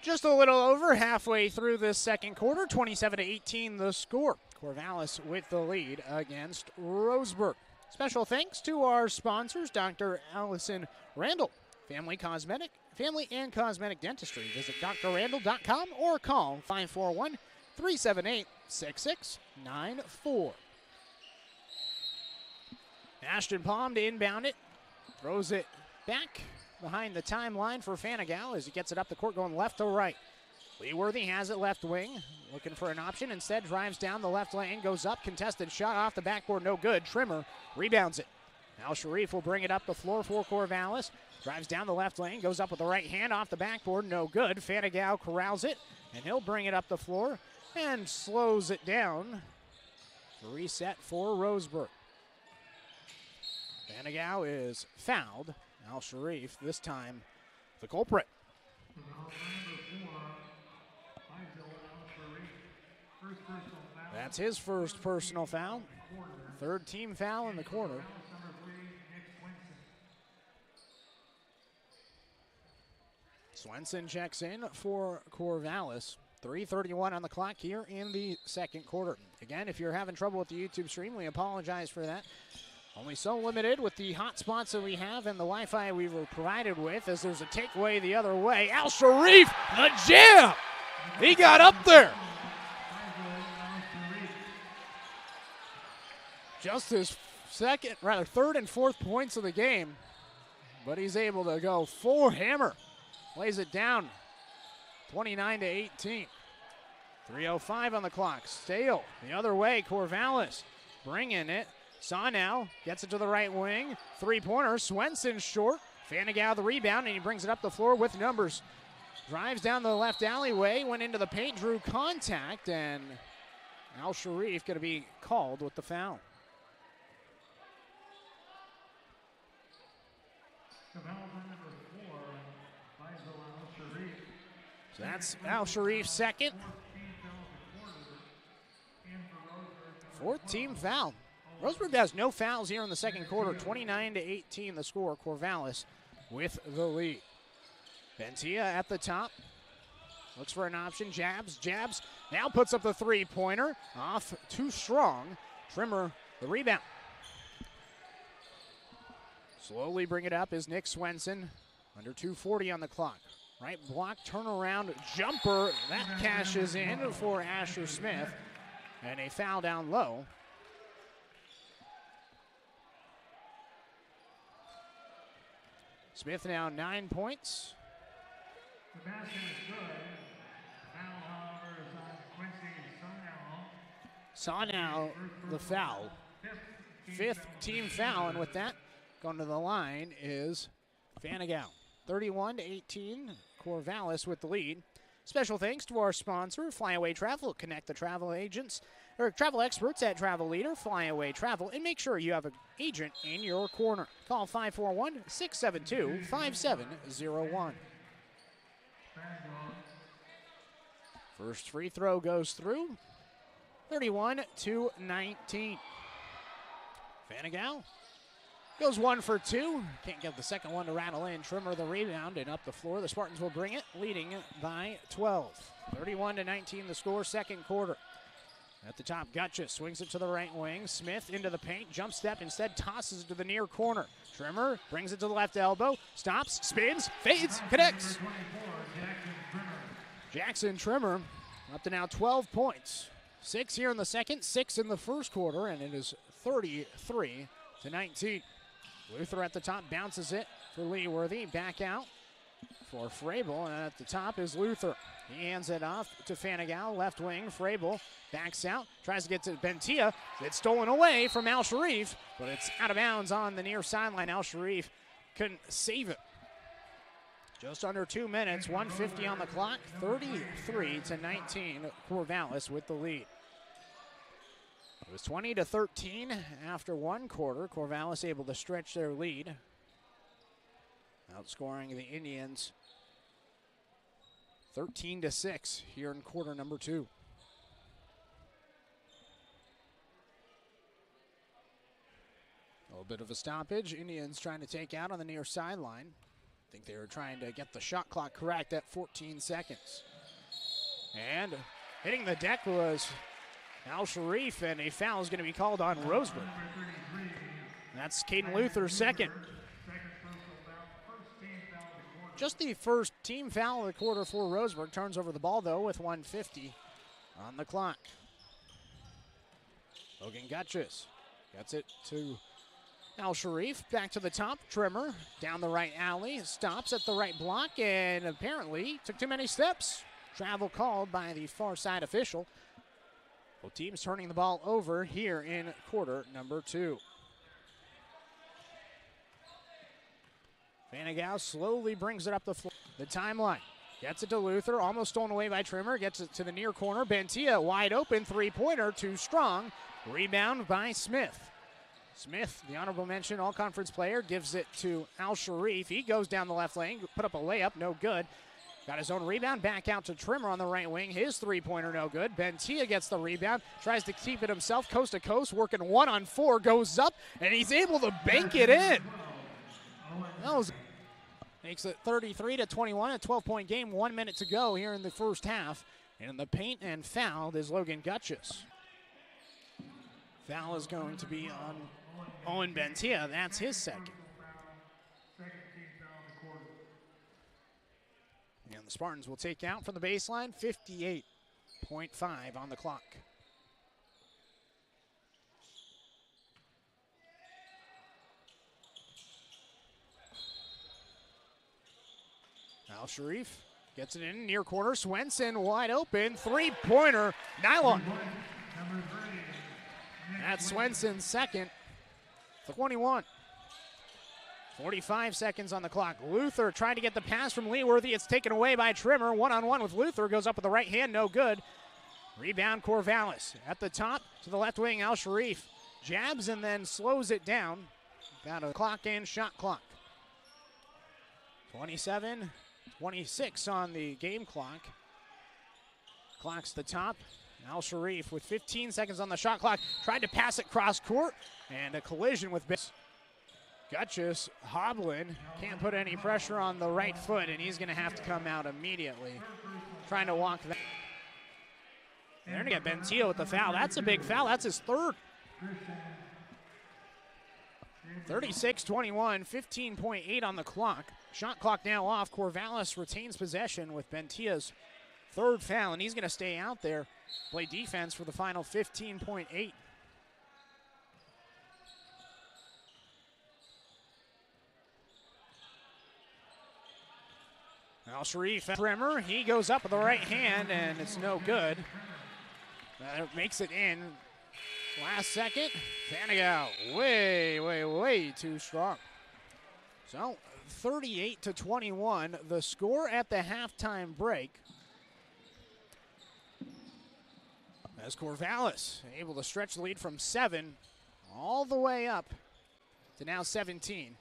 Just a little over halfway through this second quarter, 27-18 the score. Corvallis with the lead against Roseburg. Special thanks to our sponsors, Dr. Allison Randall, Family and Cosmetic Dentistry. Visit drrandall.com or call 541-378-6694. Ashton Palm to inbound it, throws it back behind the timeline for Fanigal as he gets it up the court going left to right. Lee Worthy has it left wing, looking for an option. Instead, drives down the left lane, goes up, contested shot off the backboard, no good. Trimmer rebounds it. Al Sharif will bring it up the floor for Corvallis. Drives down the left lane, goes up with the right hand off the backboard, no good. Fanigal corrals it, and he'll bring it up the floor and slows it down. Reset for Roseburg. Fanigal is fouled. Al Sharif, this time the culprit. That's his first personal foul. Third team foul in the quarter. Swenson checks in for Corvallis. 3:31 on the clock here in the second quarter. Again, if you're having trouble with the YouTube stream, we apologize for that. Only so limited with the hot spots that we have and the Wi-Fi we were provided with, as there's a takeaway the other way. Al Sharif, the jam! He got up there. Just his third and fourth points of the game, but he's able to go full hammer. Lays it down, 29-18. 3:05 on the clock. Stale the other way. Corvallis bringing it. Sonau gets it to the right wing. Three-pointer. Swenson short. Fanigal the rebound, and he brings it up the floor with numbers. Drives down the left alleyway, went into the paint, drew contact, and Al Sharif going to be called with the foul. So that's Al Sharif's second. 4th team foul. Roseburg has no fouls here in the second quarter. 29-18 the score. Corvallis with the lead. Bentia at the top. Looks for an option. Jabs. Now puts up the three-pointer. Off too strong. Trimmer the rebound. Slowly bring it up is Nick Swenson. Under 2:40 on the clock. Right block, turnaround, jumper. That cashes in for Asher Smith. And a foul down low. Smith now 9 points. The basket is good. Foul, however, is on Quincy Sonau, the foul. 5th team foul, and with that, going to the line is Fanigal. 31-18, Corvallis with the lead. Special thanks to our sponsor, Flyaway Travel. Connect the travel agents or travel experts at Travel Leader, Flyaway Travel, and make sure you have an agent in your corner. Call 541-672-5701. First free throw goes through. 31-19. Fanigal goes 1 for 2. Can't get the second one to rattle in. Trimmer the rebound and up the floor. The Spartans will bring it, leading by 12. 31-19 the score, second quarter. At the top, Gutchis swings it to the right wing. Smith into the paint, jump step, instead tosses it to the near corner. Trimmer brings it to the left elbow, stops, spins, fades, connects. Jackson Trimmer up to now 12 points. 6 here in the second, 6 in the first quarter, and it is 33-19. Luther at the top bounces it for Leeworthy. Back out for Frabel, and at the top is Luther. He hands it off to Fanigal, left wing. Frabel backs out, tries to get to Bentia. It's stolen away from Al Sharif, but it's out of bounds on the near sideline. Al Sharif couldn't save it. Just under 2 minutes, 1:50 on the clock, 33-19. Corvallis with the lead. It was 20-13 after one quarter. Corvallis able to stretch their lead, outscoring the Indians 13-6 here in quarter number 2. A little bit of a stoppage. Indians trying to take out on the near sideline. I think they were trying to get the shot clock correct at 14 seconds. And hitting the deck was Al Sharif, and a foul is going to be called on Roseburg. That's Caden Luther's second. Just the first team foul of the quarter for Roseburg. Turns over the ball, though, with 1:50 on the clock. Logan Gutchis gets it to Al Sharif. Back to the top. Trimmer down the right alley. Stops at the right block and apparently took too many steps. Travel called by the far side official. Both teams turning the ball over here in quarter number 2. Fanigal slowly brings it up the floor. The timeline. Gets it to Luther. Almost stolen away by Trimmer. Gets it to the near corner. Bentia wide open. Three-pointer. Too strong. Rebound by Smith. Smith, the honorable mention all-conference player, gives it to Al Sharif. He goes down the left lane. Put up a layup. No good. Got his own rebound. Back out to Trimmer on the right wing. His three-pointer no good. Bentia gets the rebound. Tries to keep it himself. Coast to coast. Working 1-on-4. Goes up. And he's able to bank it in. Makes it 33-21. A 12-point game. 1 minute to go here in the first half. And in the paint and fouled is Logan Gutchis. Foul is going to be on Owen Bentia. That's his second. And the Spartans will take out from the baseline. 58.5 on the clock. Al Sharif gets it in near corner. Swenson wide open. Three-pointer. Nylon. That's Swenson's second. 21. 45 seconds on the clock. Luther trying to get the pass from Leeworthy. It's taken away by Trimmer. One-on-one with Luther. Goes up with the right hand. No good. Rebound Corvallis. At the top to the left wing, Al Sharif jabs and then slows it down. Got a clock and shot clock. 27, 26 on the game clock. Clock's the top. Al Sharif with 15 seconds on the shot clock. Tried to pass it cross court, and a collision with Gutchis hobbling. Can't put any pressure on the right foot, and he's going to have to come out immediately. Trying to walk that. They're going to get Bentia with the foul. That's a big foul. That's his third. 36-21, 15.8 on the clock. Shot clock now off. Corvallis retains possession with Bentia's third foul, and he's going to stay out there, play defense for the final 15.8. Al Sharif, trimmer, he goes up with the right hand, and it's no good. Makes it in. Last second, Fanigal, way too strong. So 38-21, the score at the halftime break. As Corvallis able to stretch the lead from 7 all the way up to now 17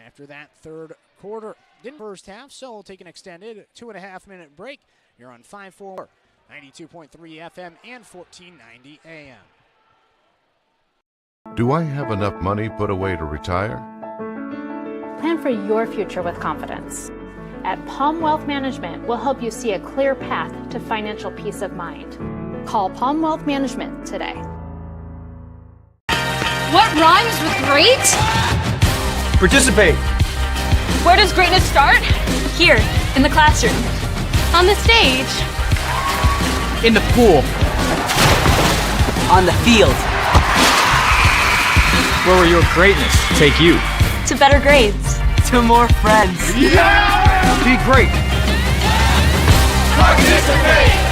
after that third quarter. Didn't first half, so we'll take an extended 2.5-minute break. You're on 5-4, 92.3 FM and 1490 AM. Do I have enough money put away to retire? Plan for your future with confidence. At Palm Wealth Management, we'll help you see a clear path to financial peace of mind. Call Palm Wealth Management today. What rhymes with great? Participate. Where does greatness start? Here, in the classroom. On the stage. In the pool. On the field. Where will your greatness take you? To better grades. To more friends. Yeah! Be great. Participate!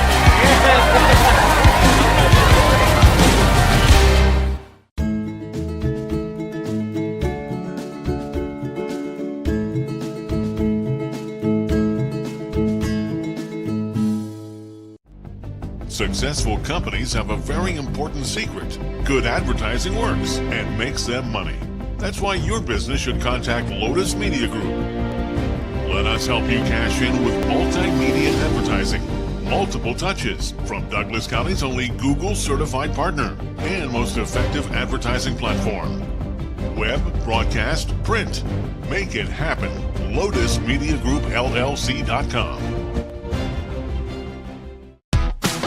Successful companies have a very important secret. Good advertising works and makes them money. That's why your business should contact Lotus Media Group. Let us help you cash in with multimedia advertising. Multiple touches from Douglas County's only Google certified partner and most effective advertising platform. Web, broadcast, print. Make it happen. LotusMediaGroupLLC.com.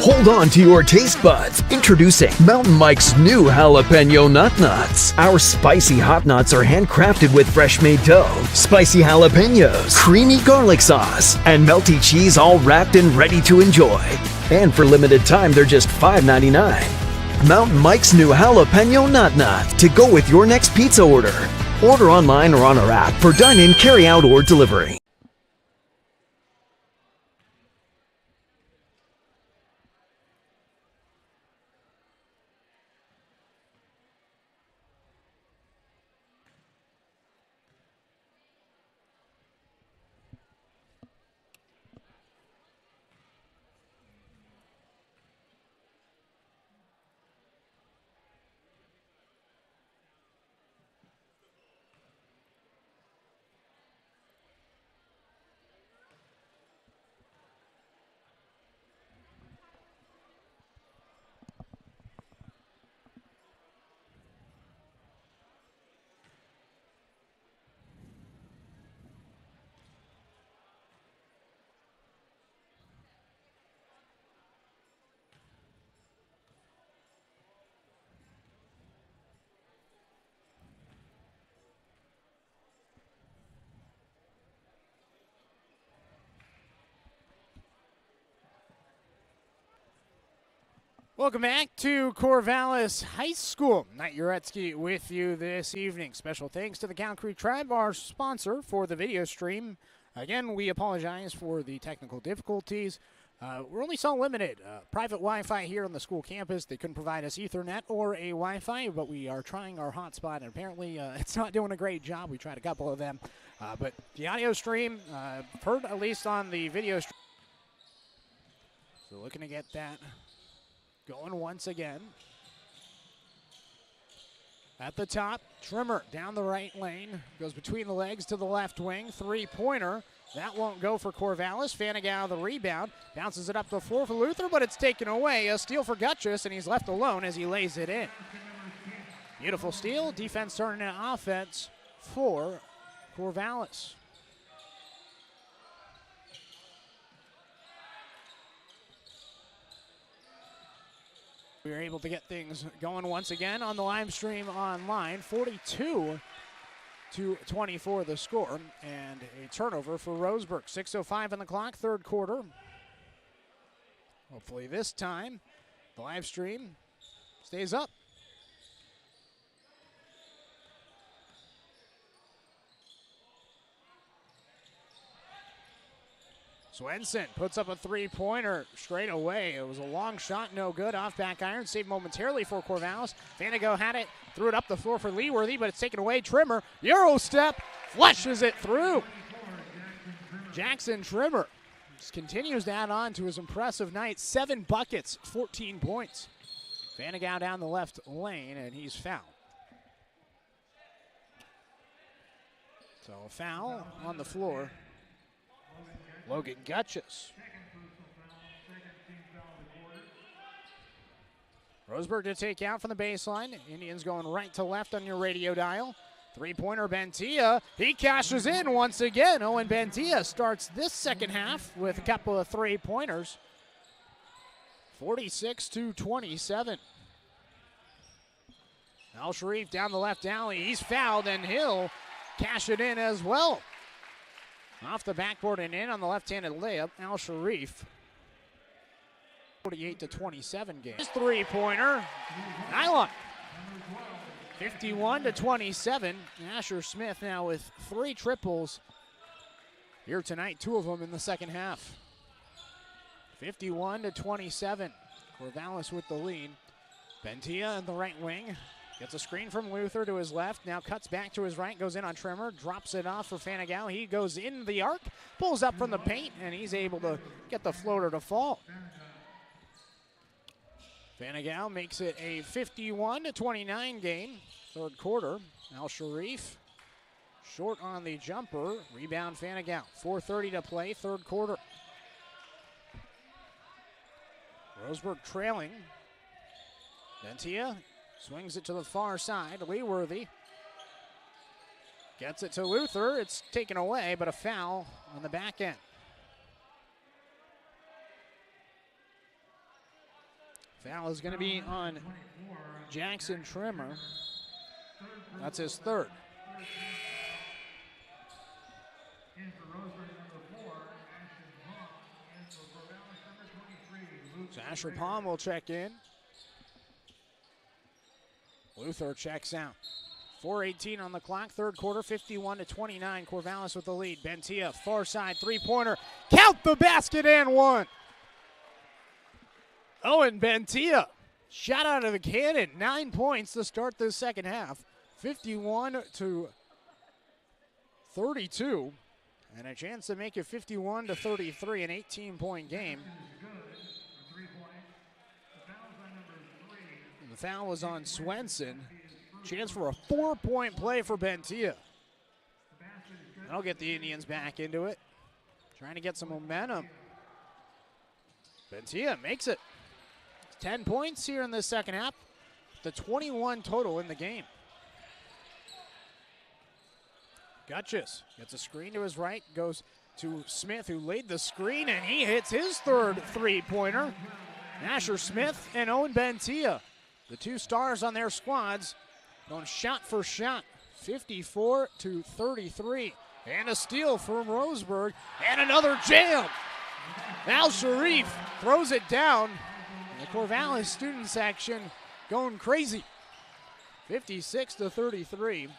Hold on to your taste buds. Introducing Mountain Mike's new Jalapeno Nut Nuts. Our spicy hot nuts are handcrafted with fresh-made dough, spicy jalapenos, creamy garlic sauce, and melty cheese all wrapped and ready to enjoy. And for limited time, they're just $5.99. Mountain Mike's new Jalapeno Nut Nuts to go with your next pizza order. Order online or on our app for dine-in, carry-out, or delivery. Welcome back to Corvallis High School. Knight Jarecki with you this evening. Special thanks to the Cow Creek Tribe, our sponsor for the video stream. Again, we apologize for the technical difficulties. We're only so limited. Private Wi-Fi here on the school campus. They couldn't provide us Ethernet or a Wi-Fi, but we are trying our hotspot, and apparently it's not doing a great job. We tried a couple of them. But the audio stream, heard at least on the video stream. So looking to get that going once again. At the top, Trimmer down the right lane. Goes between the legs to the left wing. Three-pointer That won't go for Corvallis. Fanigal the rebound. Bounces it up the floor for Luther, but it's taken away. A steal for Gutchess, and he's left alone as he lays it in. Beautiful steal. Defense turning into offense for Corvallis. We were able to get things going once again on the live stream online. 42-24 the score, and a turnover for Roseburg. 6:05 on the clock, third quarter. Hopefully this time the live stream stays up. Swenson puts up a three-pointer straight away. It was a long shot, no good. Off back iron, saved momentarily for Corvallis. Vanago had it, threw it up the floor for Leeworthy, but it's taken away. Trimmer, Euro step, flushes it through. Jackson Trimmer just continues to add on to his impressive night. 7 buckets, 14 points. Vanago down the left lane, and he's fouled. So a foul on the floor. Logan Gutchess. Roseburg to take out from the baseline. Indians going right to left on your radio dial. Three-pointer Bentia. He cashes in once again. Owen Bentia starts this second half with a couple of three-pointers. 46-27. Al Sharif down the left alley. He's fouled, and he'll cash it in as well. Off the backboard and in on the left-handed layup, Al Sharif. 48-27 game. His three-pointer, nylon. 51-27. Asher Smith now with 3 triples here tonight, 2 of them in the second half. 51-27. Corvallis with the lead. Bentia in the right wing. Gets a screen from Luther to his left, now cuts back to his right, goes in on Trimmer, drops it off for Fanigal. He goes in the arc, pulls up from the paint, and he's able to get the floater to fall. Fanigal makes it a 51-29 game, third quarter. Al Sharif short on the jumper, rebound Fanigal. 4:30 to play, third quarter. Roseburg trailing. Bentia swings it to the far side. Leeworthy gets it to Luther. It's taken away, but a foul on the back end. Foul is going to be on Jackson Trimmer. That's his third. So Asher Palm will check in. Luther checks out. 4:18 on the clock, third quarter, 51-29. Corvallis with the lead. Bentia, far side, three-pointer. Count the basket and one. Owen Bentia, shot out of the cannon. 9 points to start this second half. 51-32. And a chance to make it 51-33, an 18-point game. The foul was on Swenson. Chance for a 4-point play for Bentia. That'll get the Indians back into it. Trying to get some momentum. Bentia makes it. 10 points here in the second half. The 21 total in the game. Gutchess gets a screen to his right. Goes to Smith, who laid the screen, and he hits his third three-pointer. Asher Smith and Owen Bentia, the 2 stars on their squads, going shot for shot, 54-33. And a steal from Roseburg, and another jam. Al Sharif throws it down. The Corvallis student section going crazy. 56-33.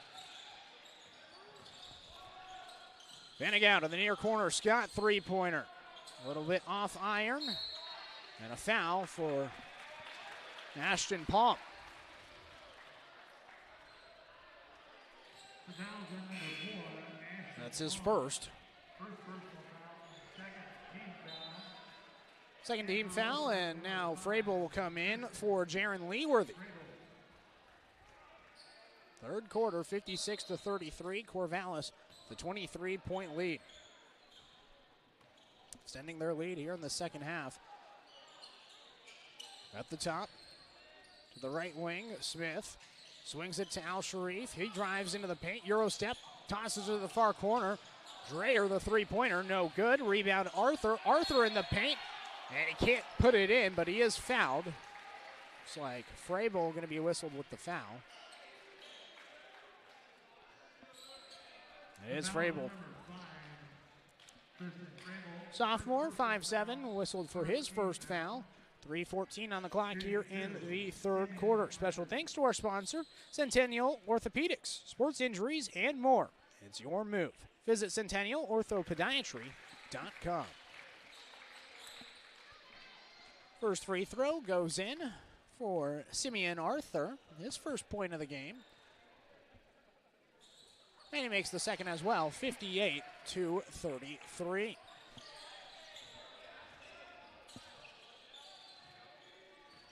Vanagow to the near corner, Scott, three-pointer. A little bit off iron, and a foul for Ashton Palm. That's his first. Second team foul, and now Frabel will come in for Jaron Leeworthy. Third quarter, 56-33. Corvallis, the 23-point lead. extending their lead here in the second half. At the top, to the right wing, Smith swings it to Al Sharif. He drives into the paint, Euro step, tosses it to the far corner. Dreyer, the three-pointer, no good. Rebound, Arthur. Arthur in the paint, and he can't put it in, but he is fouled. Looks like Frabel going to be whistled with the foul. It is Frabel. Sophomore, 5'7", whistled for his first foul. 3:14 on the clock here in the third quarter. Special thanks to our sponsor, Centennial Orthopedics. Sports injuries and more. It's your move. Visit centennialorthopodiatry.com. First free throw goes in for Simeon Arthur. His first point of the game. And he makes the second as well, 58-33.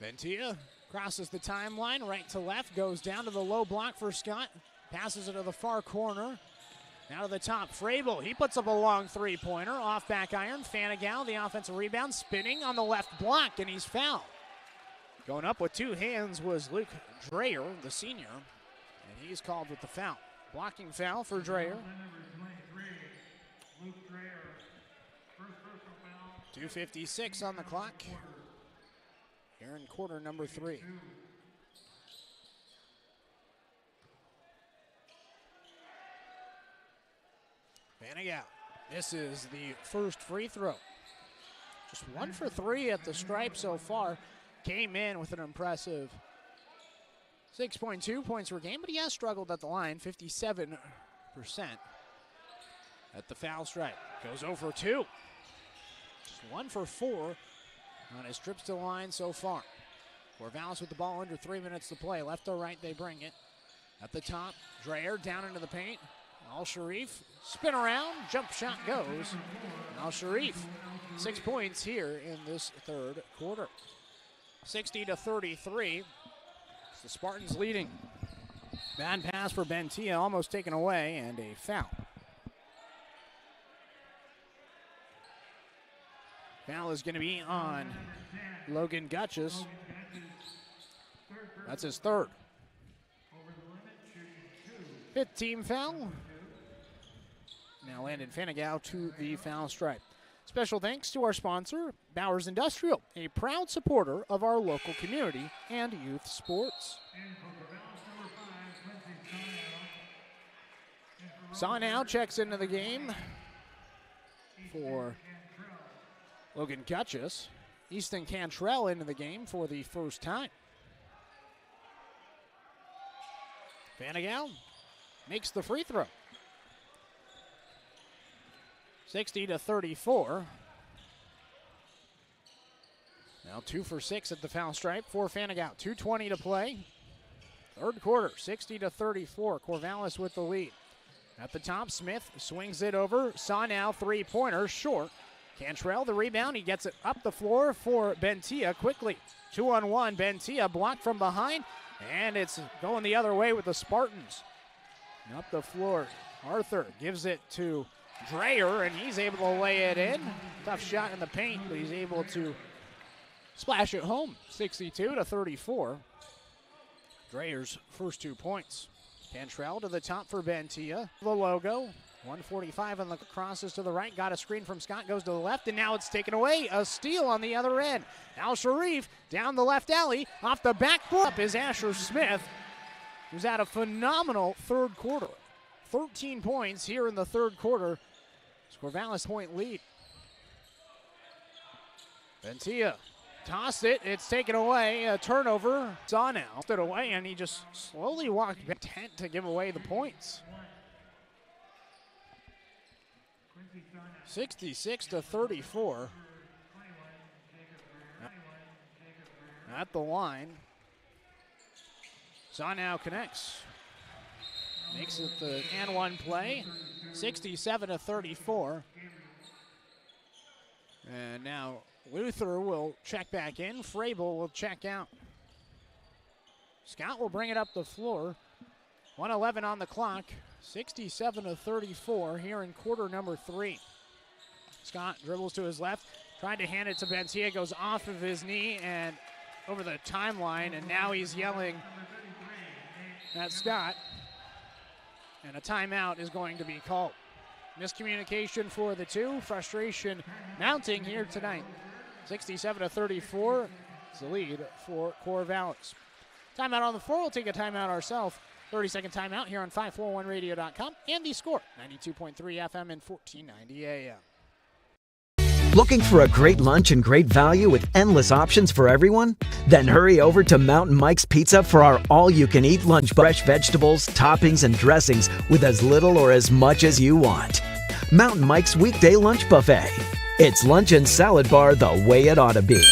Ventia crosses the timeline, right to left, goes down to the low block for Scott, passes it to the far corner. Now to the top, Frabel, he puts up a long three-pointer, off back iron, Fanigal, the offensive rebound, spinning on the left block, and he's fouled. Going up with two hands was Luke Dreyer, the senior, and he's called with the foul. Blocking foul for Dreyer. 2:56 on the clock. Here in quarter number 3. Fanigal. This is the first free throw. Just 1 for 3 at the stripe so far. Came in with an impressive 6.2 points per game, but he has struggled at the line, 57% at the foul stripe. Goes 0 for 2. Just 1 for 4 on his trips to the line so far. Corvallis with the ball under 3 minutes to play. Left or right, they bring it. At the top, Dreyer down into the paint. Al Sharif, spin around, jump shot goes. Al Sharif, 6 points here in this third quarter. 60-33. The Spartans leading. Bad pass for Bentia, almost taken away, and a foul. Foul is going to be on Logan Gutchess. That's his third. 5th team foul. Now Landon Fanigal to the foul stripe. Special thanks to our sponsor, Bowers Industrial, a proud supporter of our local community and youth sports. Sonau checks into the game for Logan Gutchess. Easton Cantrell into the game for the first time. Fanigal makes the free throw. 60-34. Now 2 for 6 at the foul stripe for Fanigal. 2:20 to play. Third quarter, 60-34. Corvallis with the lead. At the top, Smith swings it over. Sonau, three-pointer, short. Cantrell, the rebound. He gets it up the floor for Bentia quickly. 2-on-1. Bentia blocked from behind, and it's going the other way with the Spartans. And up the floor, Arthur gives it to Dreyer, and he's able to lay it in. Tough shot in the paint, but he's able to splash it home. 62-34. Dreyer's first 2 points. Cantrell to the top for Bentia. The logo. 145 on the crosses to the right. Got a screen from Scott. Goes to the left, and now it's taken away. A steal on the other end. Al Sharif down the left alley. Off the backboard up is Asher Smith, who's had a phenomenal third quarter. 13 points here in the third quarter. Corvallis point lead. Bentia tossed it. It's taken away. A turnover. Sonau stood away, and he just slowly walked back, intent to give away the points. 66-34. At the line. Sonau connects. Makes it the and one play. 67-34. And now Luther will check back in. Frabel will check out. Scott will bring it up the floor. 1:11 on the clock. 67-34 here in quarter number 3. Scott dribbles to his left, tried to hand it to Bentia, goes off of his knee and over the timeline, and now he's yelling at Scott. And a timeout is going to be called. Miscommunication for the two. Frustration mounting here tonight. 67-34 is the lead for Corvallis. Timeout on the floor. We'll take a timeout ourselves. 30-second timeout here on 541radio.com and the score. 92.3 FM and 1490 AM. Looking for a great lunch and great value with endless options for everyone? Then hurry over to Mountain Mike's Pizza for our all-you-can-eat lunch. Fresh vegetables, toppings, and dressings with as little or as much as you want. Mountain Mike's Weekday Lunch Buffet. It's lunch and salad bar the way it ought to be.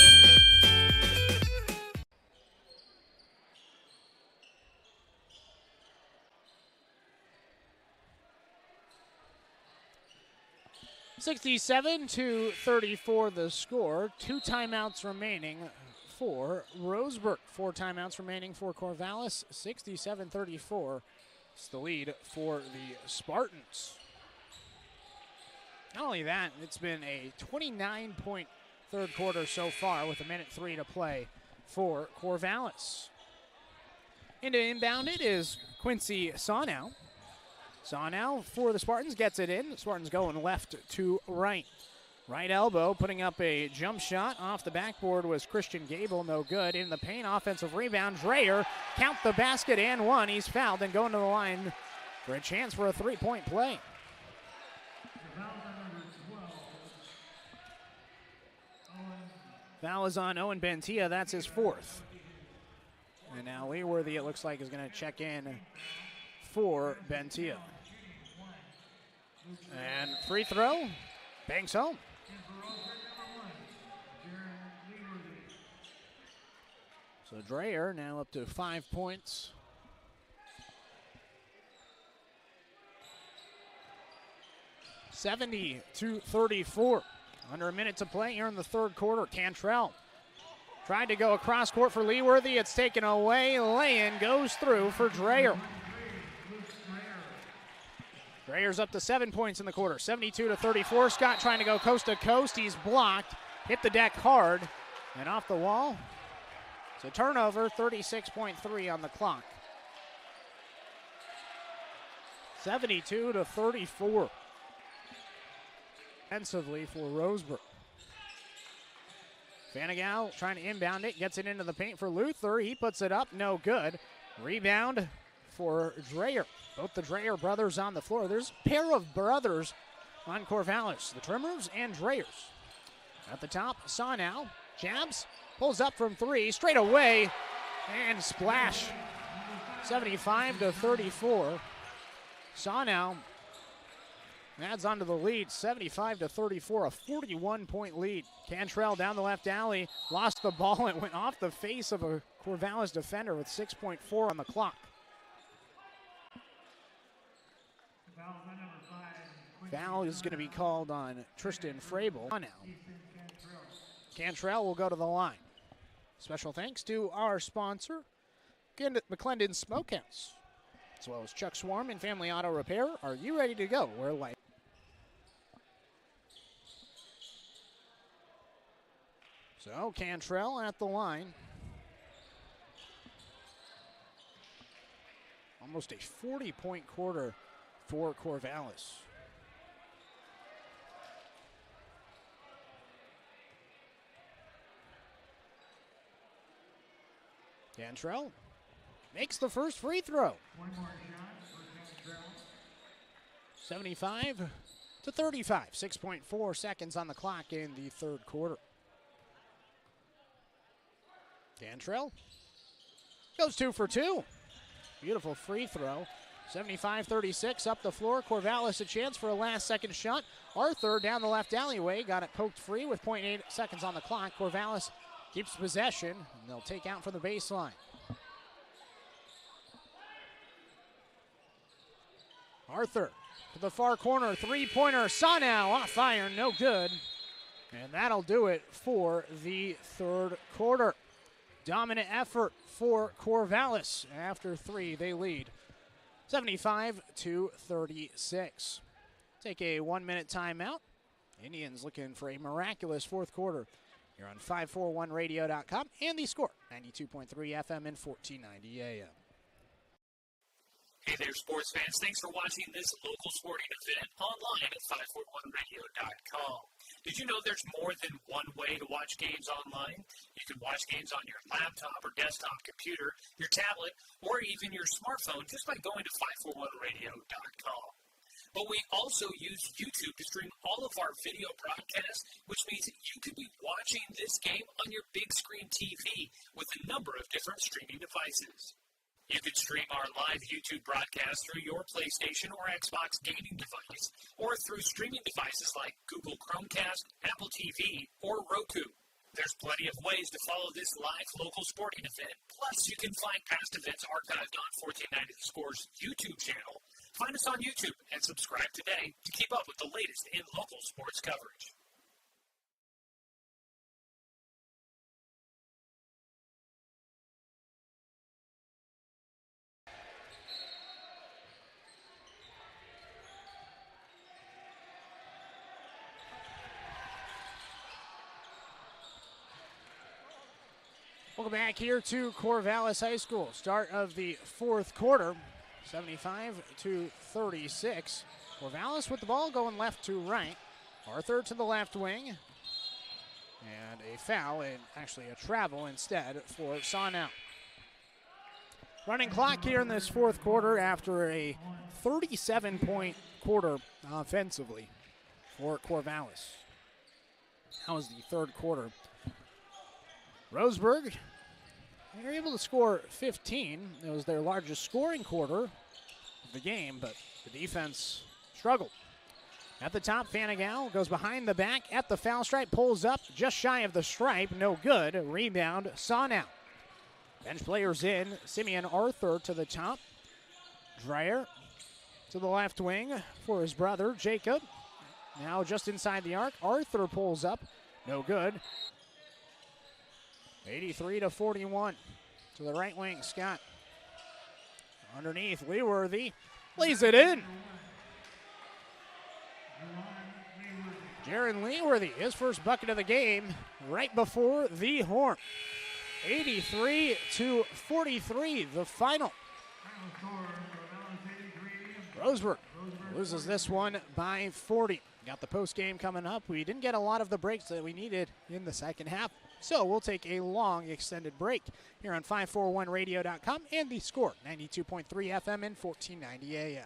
(67-34) the score. 2 timeouts remaining for Roseburg. 4 timeouts remaining for Corvallis. 67-34 is the lead for the Spartans. Not only that, it's been a 29-point third quarter so far with 1:03 to play for Corvallis. Into inbound it is Quincy Sonow. Sonow for the Spartans gets it in. The Spartans going left to right. Right elbow putting up a jump shot. Off the backboard was Christian Gable, no good. In the paint, offensive rebound. Dreyer, count the basket and one. He's fouled and going to the line for a chance for a three-point play. Foul is on Owen Bentia. That's his 4th. And now Leeworthy, it looks like, is going to check in for Bentia. And free throw, banks home. So Dreyer now up to 5 points. (70-34). Under a minute to play here in the third quarter. Cantrell tried to go across court for Leeworthy. It's taken away. Lay-in goes through for Dreyer. Dreyer's up to 7 points in the quarter. 72-34. Scott trying to go coast to coast. He's blocked. Hit the deck hard and off the wall. So turnover, 36.3 on the clock. 72-34. Offensively for Roseburg. Fanigal trying to inbound it, gets it into the paint for Luther. He puts it up, no good. Rebound for Dreyer. Both the Dreyer brothers on the floor. There's a pair of brothers on Corvallis, the Trimmers and Dreyers. At the top, Sonow jabs, pulls up from 3, straight away, and splash. 75-34. Sonow adds onto the lead, 75-34, a 41-point lead. Cantrell down the left alley, lost the ball. It went off the face of a Corvallis defender with 6.4 on the clock. Foul is going to be called on Tristan Frabel. Now, Cantrell will go to the line. Special thanks to our sponsor, McClendon Smokehouse, as well as Chuck Swarm and Family Auto Repair. Are you ready to go? We're light. So Cantrell at the line. Almost a 40-point quarter for Corvallis. Cantrell makes the first free throw. 75-35, 6.4 seconds on the clock in the third quarter. Cantrell goes 2 for 2. Beautiful free throw. 75-36 up the floor. Corvallis a chance for a last-second shot. Arthur down the left alleyway got it poked free with 0.8 seconds on the clock. Corvallis keeps possession, and they'll take out for the baseline. Arthur to the far corner, three-pointer. Sonow off iron, no good. And that'll do it for the third quarter. Dominant effort for Corvallis. After 3, they lead 75-36. Take a 1-minute timeout. Indians looking for a miraculous fourth quarter. You're on 541radio.com and the Score, 92.3 FM and 1490 AM. Hey there, sports fans. Thanks for watching this local sporting event online at 541radio.com. Did you know there's more than one way to watch games online? You can watch games on your laptop or desktop computer, your tablet, or even your smartphone just by going to 541radio.com. But we also use YouTube to stream all of our video broadcasts, which means you could be watching this game on your big screen TV with a number of different streaming devices. You can stream our live YouTube broadcast through your PlayStation or Xbox gaming device, or through streaming devices like Google Chromecast, Apple TV, or Roku. There's plenty of ways to follow this live local sporting event. Plus, you can find past events archived on 1490 The Score's YouTube channel. Find us on YouTube and subscribe today to keep up with the latest in local sports coverage. Welcome back here to Corvallis High School. Start of the fourth quarter, 75-36. Corvallis with the ball going left to right. Arthur to the left wing. And a foul, and actually a travel instead for Sonau. Running clock here in this fourth quarter after a 37-point quarter offensively for Corvallis. That was the third quarter. Roseburg, they were able to score 15. It was their largest scoring quarter of the game, but the defense struggled. At the top, Fanigal goes behind the back at the foul stripe, pulls up just shy of the stripe, no good. Rebound, Sonau. Bench players in, Simeon Arthur to the top. Dreyer to the left wing for his brother, Jacob. Now just inside the arc, Arthur pulls up, no good. 83-41 to the right wing, Scott. Underneath, Leeworthy lays it in. Jaron Leeworthy, his first bucket of the game, right before the horn. 83-43, the final. Roseburg loses this one by 40. Got the post game coming up. We didn't get a lot of the breaks that we needed in the second half, so we'll take a long extended break here on 541radio.com and the Score, 92.3 FM and 1490 AM.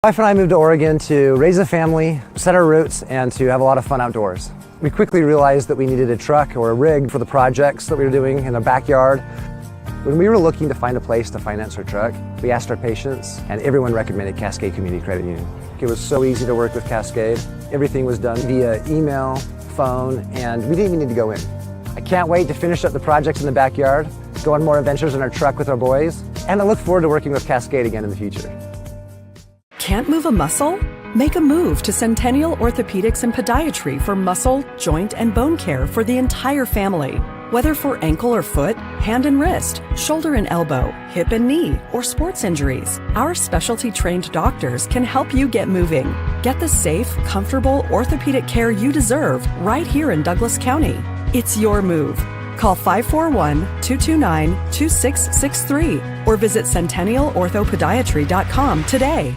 My wife and I moved to Oregon to raise a family, set our roots, and to have a lot of fun outdoors. We quickly realized that we needed a truck or a rig for the projects that we were doing in the backyard. When we were looking to find a place to finance our truck, we asked our patients, and everyone recommended Cascade Community Credit Union. It was so easy to work with Cascade. Everything was done via email, phone, and we didn't even need to go in. I can't wait to finish up the projects in the backyard, go on more adventures in our truck with our boys, and I look forward to working with Cascade again in the future. Can't move a muscle? Make a move to Centennial Orthopedics and Podiatry for muscle, joint, and bone care for the entire family. Whether for ankle or foot, hand and wrist, shoulder and elbow, hip and knee, or sports injuries, our specialty-trained doctors can help you get moving. Get the safe, comfortable orthopedic care you deserve right here in Douglas County. It's your move. Call 541-229-2663 or visit centennialorthopodiatry.com today.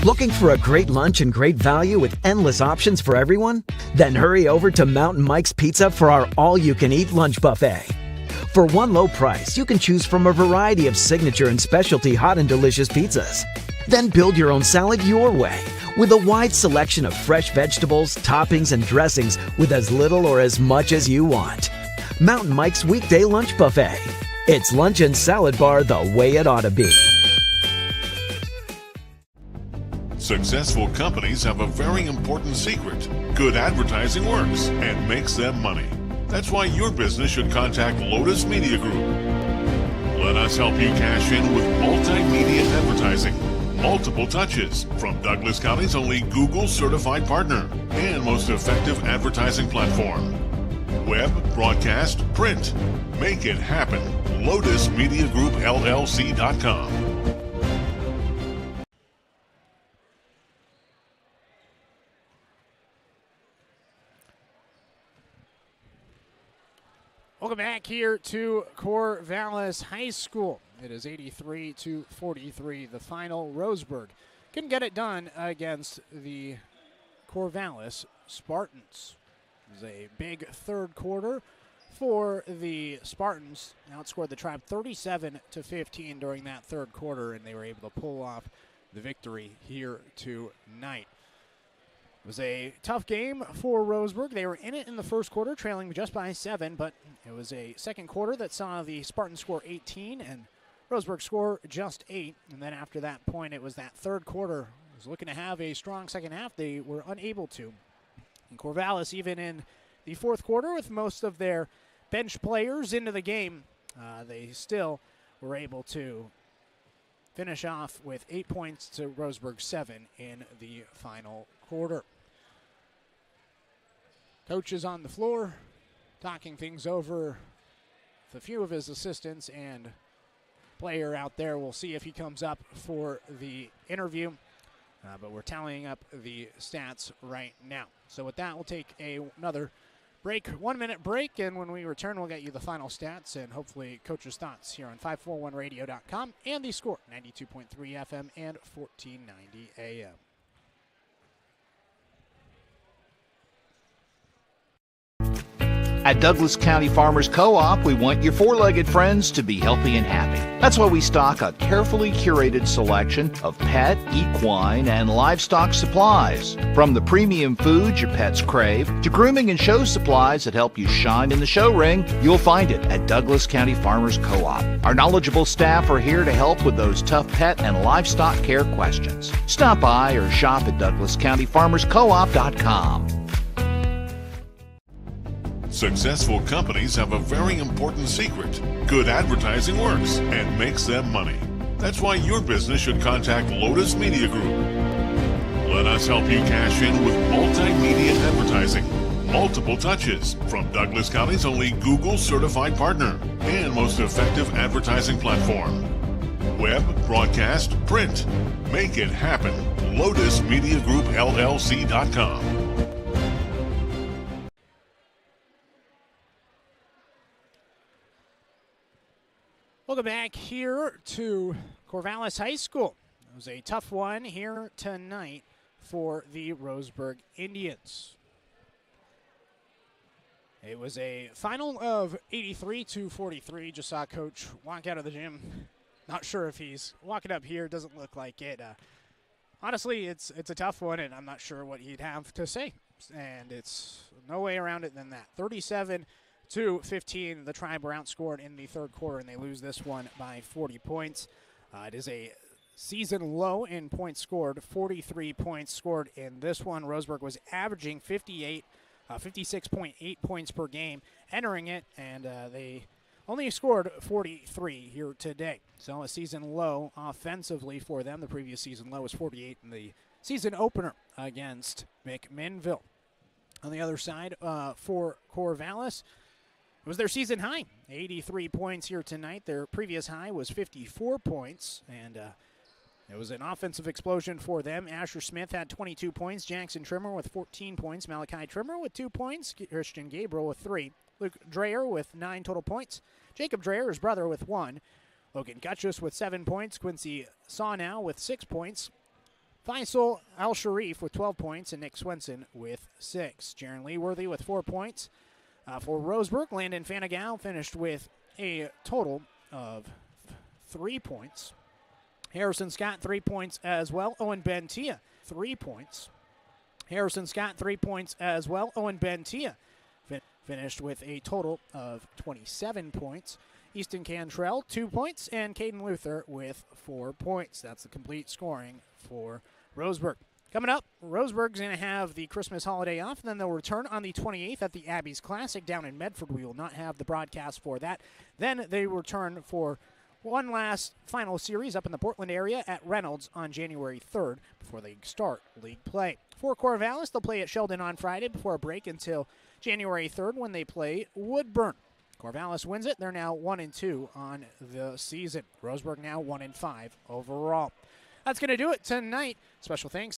Looking for a great lunch and great value with endless options for everyone? Then hurry over to Mountain Mike's Pizza for our all-you-can-eat lunch buffet. For one low price, you can choose from a variety of signature and specialty hot and delicious pizzas. Then build your own salad your way with a wide selection of fresh vegetables, toppings, and dressings with as little or as much as you want. Mountain Mike's Weekday Lunch Buffet. It's lunch and salad bar the way it ought to be. Successful companies have a very important secret. Good advertising works and makes them money. That's why your business should contact Lotus Media Group. Let us help you cash in with multimedia advertising. Multiple touches from Douglas County's only Google certified partner and most effective advertising platform. Web, broadcast, print. Make it happen. LotusMediaGroupLLC.com. Welcome back here to Corvallis High School. It is 83-43, the final. Roseburg couldn't get it done against the Corvallis Spartans. It was a big third quarter for the Spartans. Outscored the Tribe 37-15 during that third quarter, and they were able to pull off the victory here tonight. It was a tough game for Roseburg. They were in it in the first quarter, trailing just by 7, but it was a second quarter that saw the Spartans score 18 and Roseburg score just 8. And then after that point, it was that third quarter. Was looking to have a strong second half. They were unable to. And Corvallis, even in the fourth quarter, with most of their bench players into the game, they still were able to finish off with 8 points to Roseburg 7 in the final quarter. Coach is on the floor, talking things over with a few of his assistants and player out there. We'll see if he comes up for the interview, but we're tallying up the stats right now. So with that, we'll take another break, 1 minute break, and when we return, we'll get you the final stats and hopefully Coach's thoughts here on 541radio.com and the Score, 92.3 FM and 1490 AM. At Douglas County Farmers Co-op, we want your four-legged friends to be healthy and happy. That's why we stock a carefully curated selection of pet, equine, and livestock supplies. From the premium foods your pets crave to grooming and show supplies that help you shine in the show ring, you'll find it at Douglas County Farmers Co-op. Our knowledgeable staff are here to help with those tough pet and livestock care questions. Stop by or shop at DouglasCountyFarmersCoop.com. Successful companies have a very important secret. Good advertising works and makes them money. That's why your business should contact Lotus Media Group. Let us help you cash in with multimedia advertising. Multiple touches from Douglas County's only Google certified partner and most effective advertising platform. Web, broadcast, print. Make it happen. LotusMediaGroupLLC.com. Welcome back here to Corvallis High School. It was a tough one here tonight for the Roseburg Indians. It was a final of 83-43. Just saw Coach walk out of the gym. Not sure if he's walking up here. Doesn't look like it. Honestly, it's a tough one, and I'm not sure what he'd have to say. And it's no way around it than that. 37-15, the Tribe were outscored in the third quarter, and they lose this one by 40 points. It is a season low in points scored, 43 points scored in this one. Roseburg was averaging 56.8 points per game entering it, and they only scored 43 here today. So a season low offensively for them. The previous season low was 48 in the season opener against McMinnville. On the other side, for Corvallis, it was their season high, 83 points here tonight. Their previous high was 54 points, and it was an offensive explosion for them. Asher Smith had 22 points, Jackson Trimmer with 14 points, Malachi Trimmer with 2 points, Christian Gabriel with 3, Luke Dreyer with 9 total points, Jacob Dreyer, his brother, with 1, Logan Gutchus with 7 points, Quincy Sawnow with 6 points, Faisal Al-Sharif with 12 points, and Nick Swenson with 6. Jaron Leeworthy with 4 points. For Roseburg, Landon Fanagal finished with a total of 3 points. Harrison Scott, 3 points as well. Owen Bentia, 3 points. Harrison Scott, 3 points as well. Owen Bentia finished with a total of 27 points. Easton Cantrell, 2 points. And Caden Luther with 4 points. That's the complete scoring for Roseburg. Coming up, Roseburg's going to have the Christmas holiday off, and then they'll return on the 28th at the Abbeys Classic down in Medford. We will not have the broadcast for that. Then they return for one last final series up in the Portland area at Reynolds on January 3rd before they start league play. For Corvallis, they'll play at Sheldon on Friday before a break until January 3rd when they play Woodburn. Corvallis wins it. They're now 1-2 on the season. Roseburg now 1-5 overall. That's going to do it tonight. Special thanks